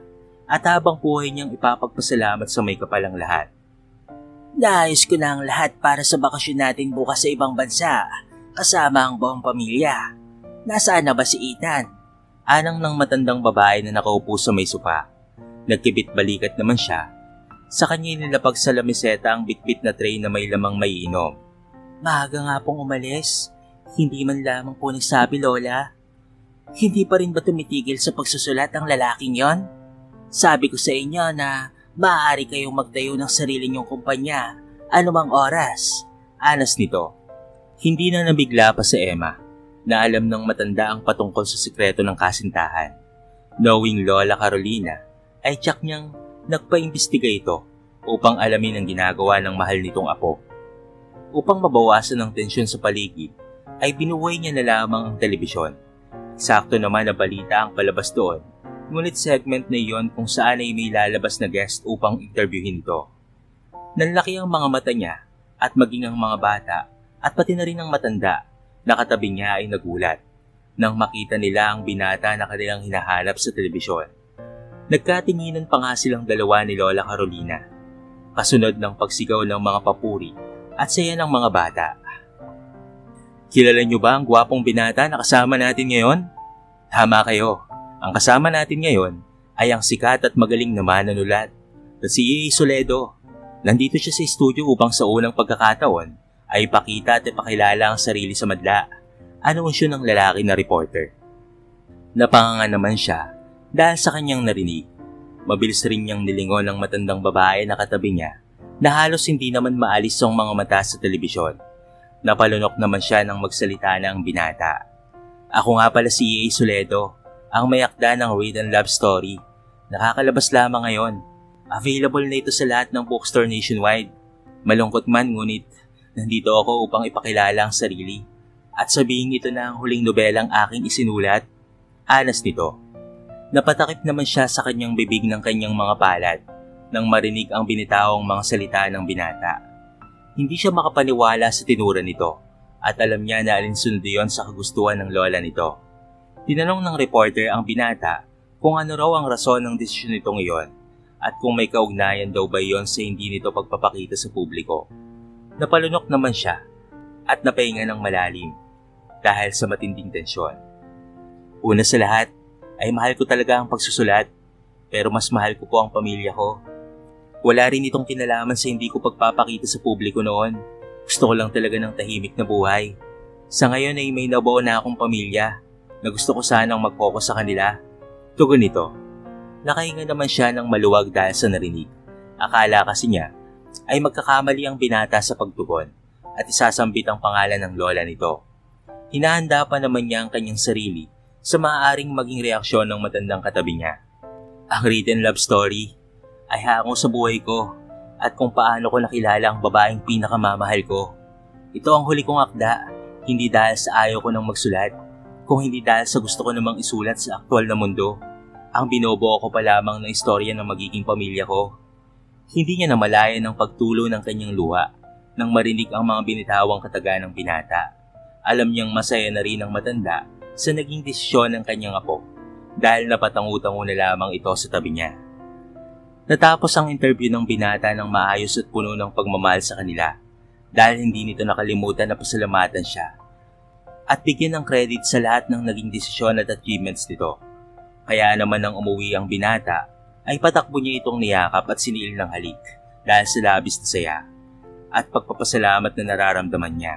at habang buhay niyang ipapagpasalamat sa may kapalang lahat. Naayos ko na ang lahat para sa bakasyon natin bukas sa ibang bansa kasama ang buong pamilya. Nasaan na ba si Ethan? Anang ng matandang babae na nakaupo sa may sopa. Nagkibit balikat naman siya Sa kanya inilapag sa lamiseta ang bitbit na tray na may lamang maiinom. Maaga nga pong umalis. Hindi man lamang po nagsabi, Lola. Hindi pa rin ba tumitigil sa pagsusulat ang lalaking yon? Sabi ko sa inyo na maaari kayong magtayo ng sarili niyong kumpanya anumang oras. Anas nito. Hindi na nabigla pa si Emma na alam ng matanda ang patungkol sa sikreto ng kasintahan. Knowing Lola Carolina, ay tiyak niyang nagpaimbestiga ito upang alamin ang ginagawa ng mahal nitong apo. Upang mabawasan ang tensyon sa paligid, ay binuhay niya na lamang ang telebisyon. Sakto naman na balita ang palabas doon, ngunit segment na iyon kung saan ay may lalabas na guest upang interviewin ito. Nanlaki ang mga mata niya at maging ang mga bata at pati na rin ang matanda na katabi niya ay nagulat nang makita nila ang binata na kanilang hinahanap sa telebisyon. Nagkatinginan pa nga silang dalawa ni Lola Carolina, kasunod ng pagsigaw ng mga papuri at saya ng mga bata. Kilala niyo ba ang gwapong binata na kasama natin ngayon? Tama kayo, ang kasama natin ngayon ay ang sikat at magaling na manunulat na si E.A. Soledo. Nandito siya sa studio upang sa unang pagkakataon ay ipakita at ipakilala ang sarili sa madla. Anunsyo ng lalaki na reporter. Napanganga naman siya dahil sa kanyang narinig. Mabilis rin niyang nilingon ng matandang babae na katabi niya na halos hindi naman maalis ang mga mata sa telebisyon. Napalunok naman siya nang magsalita na ang binata. Ako nga pala si E.A. Soledo, ang may akda ng Read and Love Story. Nakakalabas lamang ngayon. Available na ito sa lahat ng bookstore nationwide. Malungkot man ngunit nandito ako upang ipakilala ang sarili at sabihin ito na ang huling nobelang aking isinulat. Anas nito. Napatakip naman siya sa kanyang bibig ng kanyang mga palad nang marinig ang binitawang mga salita ng binata. Hindi siya makapaniwala sa tinura nito at alam niya na alinsunod yon sa kagustuhan ng lola nito. Tinanong ng reporter ang binata kung ano raw ang rason ng desisyon nitong iyon at kung may kaugnayan daw ba yon sa hindi nito pagpapakita sa publiko. Napalunok naman siya at napahinga ng malalim dahil sa matinding tensyon. Una sa lahat ay mahal ko talaga ang pagsusulat pero mas mahal ko po ang pamilya ko. Wala rin itong kinalaman sa hindi ko pagpapakita sa publiko noon. Gusto ko lang talaga ng tahimik na buhay. Sa ngayon ay may nabuo na akong pamilya na gusto ko sanang mag-focus sa kanila. Tugon nito. Nakahinga naman siya ng maluwag dahil sa narinig. Akala kasi niya ay magkakamali ang binata sa pagtugon at isasambit ang pangalan ng lola nito. Hinahanda pa naman niya ang kanyang sarili sa maaaring maging reaksyon ng matandang katabi niya. Ang written love story ay hango sa buhay ko at kung paano ko nakilala ang babaeng pinakamamahal ko. Ito ang huli kong akda, hindi dahil sa ayaw ko nang magsulat, kung hindi dahil sa gusto ko namang isulat sa aktwal na mundo. Ang binubuo ko pa lamang ng istorya ng magiging pamilya ko. Hindi niya namalayan ang pagtulo ng kanyang luha nang marinig ang mga binitawang kataga ng binata. Alam niyang masaya na rin ang matanda sa naging desisyon ng kanyang apo dahil napatangu-tangu na lamang ito sa tabi niya. Natapos ang interview ng binata ng maayos at puno ng pagmamahal sa kanila dahil hindi nito nakalimutan na pasalamatan siya at bigyan ng credit sa lahat ng naging desisyon at achievements nito. Kaya naman nang umuwi ang binata ay patakbo niya itong niyakap at siniil ng halik dahil sa labis na saya at pagpapasalamat na nararamdaman niya.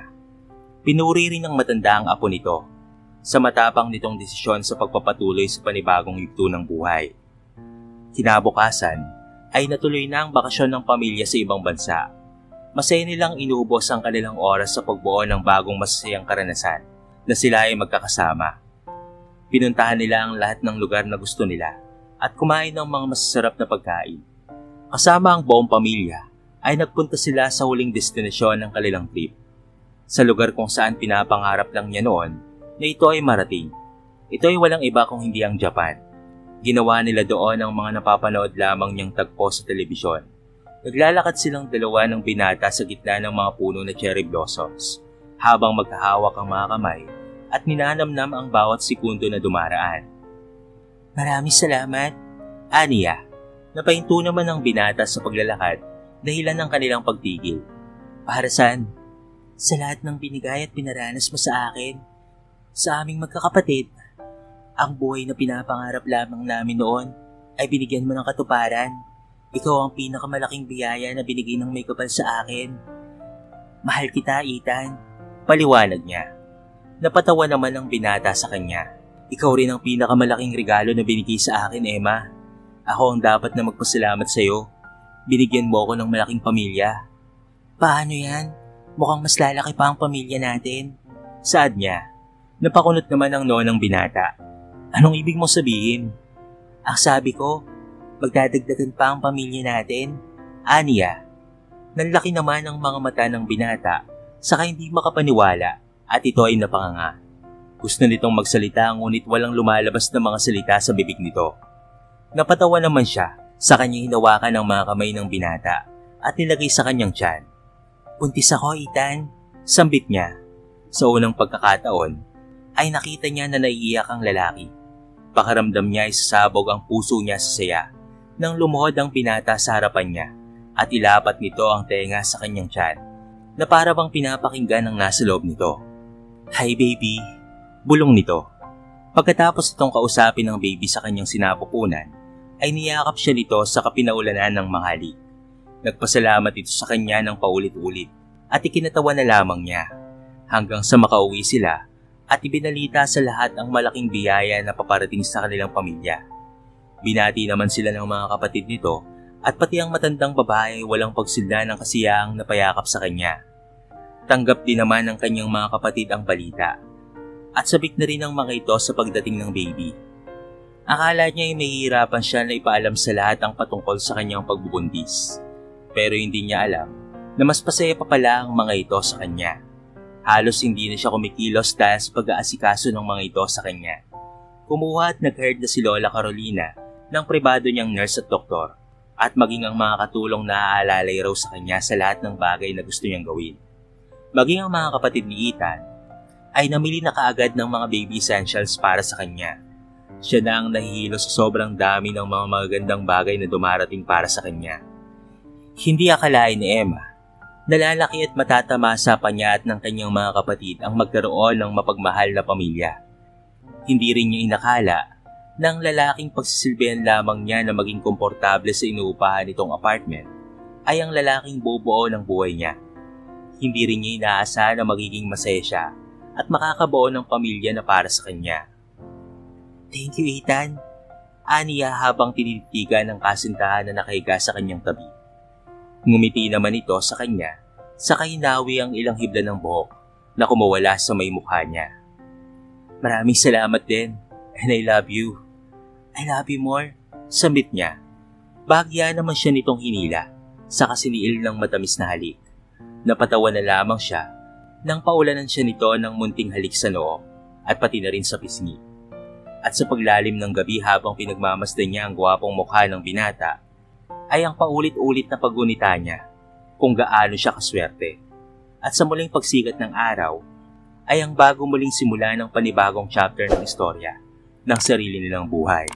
Pinuri rin ng matanda ang apo nito sa matapang nitong desisyon sa pagpapatuloy sa panibagong yugto ng buhay. Kinabukasan ay natuloy na ang bakasyon ng pamilya sa ibang bansa. Masaya nilang inubos ang kanilang oras sa pagbuo ng bagong masasayang karanasan na sila ay magkakasama. Pinuntahan nila ang lahat ng lugar na gusto nila at kumain ng mga masasarap na pagkain. Kasama ang buong pamilya ay nagpunta sila sa huling destinasyon ng kanilang trip. Sa lugar kung saan pinapangarap lang niya noon na ito ay marating. Ito ay walang iba kung hindi ang Japan. Ginawa nila doon ang mga napapanood lamang niyang tagpo sa telebisyon. Naglalakad silang dalawa ng binata sa gitna ng mga puno na cherry blossoms habang magkahawak ang mga kamay at ninanamnam ang bawat sekundo na dumaraan. Maraming salamat. Aniya, napahinto naman ang binata sa paglalakad dahilan ng kanilang pagtigil. Para saan? Sa lahat ng binigay at pinaranas mo sa akin, sa aming magkakapatid, ang buhay na pinapangarap lamang namin noon ay binigyan mo ng katuparan. Ikaw ang pinakamalaking biyaya na binigay ng may kapal sa akin. Mahal kita, Ethan. Paliwanag niya. Napatawa naman ang binata sa kanya. Ikaw rin ang pinakamalaking regalo na binigay sa akin, Emma. Ako ang dapat na magpasalamat sa iyo. Binigyan mo ako ng malaking pamilya. Paano yan? Mukhang mas lalaki pa ang pamilya natin. Saad niya. Napakunot naman ang noo ng binata. Anong ibig mong sabihin? Ang sabi ko, magdadagdagan pa ang pamilya natin. Aniya. Nanlaki naman ang mga mata ng binata, saka hindi makapaniwala at ito ay napanganga. Gusto nitong magsalita ngunit walang lumalabas na mga salita sa bibig nito. Napatawa naman siya sa kanyang hinawakan ng mga kamay ng binata at nilagay sa kanyang tiyan. Buntis ako, Ethan. Sambit niya. Sa unang pagkakataon ay nakita niya na naiiyak ang lalaki. Pakaramdam niya ay sasabog ang puso niya sa saya nang lumuhod ang binata sa harapan niya at ilapat nito ang tenga sa kanyang tiyan na para bang pinapakinggan ang nasa loob nito. Hi baby, bulong nito. Pagkatapos itong kausapin ng baby sa kanyang sinapupunan, ay niyakap siya nito sa kapinaulanan ng manghali. Nagpasalamat ito sa kanya ng paulit-ulit at ikinatawa na lamang niya hanggang sa makauwi sila at ibinalita sa lahat ang malaking biyaya na paparating sa kanilang pamilya. Binati naman sila ng mga kapatid nito at pati ang matandang babae walang pagsilda ng kasiyahang napayakap sa kanya. Tanggap din naman ng kanyang mga kapatid ang balita at sabik na rin ang mga ito sa pagdating ng baby. Akala niya ay mahihirapan siya na ipaalam sa lahat ang patungkol sa kanyang pagbubuntis. Pero hindi niya alam na mas pasaya pa pala ang mga ito sa kanya. Halos hindi na siya kumikilos dahil sa pag-aasikaso ng mga ito sa kanya. Kumuha at nag-hired na si Lola Carolina ng pribado niyang nurse at doktor at maging ang mga katulong na aalalay raw sa kanya sa lahat ng bagay na gusto niyang gawin. Maging ang mga kapatid ni Ethan ay namili na kaagad ng mga baby essentials para sa kanya. Siya na ang nahihilo sa sobrang dami ng mga magagandang bagay na dumarating para sa kanya. Hindi akalain ni Emma, nalalaki at matatamasa pa niya at ng kanyang mga kapatid ang magkaroon ng mapagmahal na pamilya. Hindi rin niya inakala na ang lalaking pagsisilbihan lamang niya na maging komportable sa inuupahan nitong apartment ay ang lalaking bubuo ng buhay niya. Hindi rin niya inaasahan na magiging masaya siya at makakabuo ng pamilya na para sa kanya. Thank you, Ethan. Aniya habang tinititigan ng kasintahan na nakahiga sa kanyang tabi. Ngumiti naman ito sa kanya, saka hinawi ang ilang hibla ng buhok na kumawala sa may mukha niya. Maraming salamat din, and I love you. I love you more. Sambit niya. Bahagya naman siya nitong hinila, saka siniil ng matamis na halik. Napatawa na lamang siya nang paulanan siya nito ng munting halik sa noo at pati na rin sa pisngi. At sa paglalim ng gabi habang pinagmamasdan niya ang gwapong mukha ng binata, ay ang paulit-ulit na paggunita niya kung gaano siya kaswerte. At sa muling pagsikat ng araw, ay ang bago muling simula ng panibagong chapter ng istorya ng sarili nilang buhay.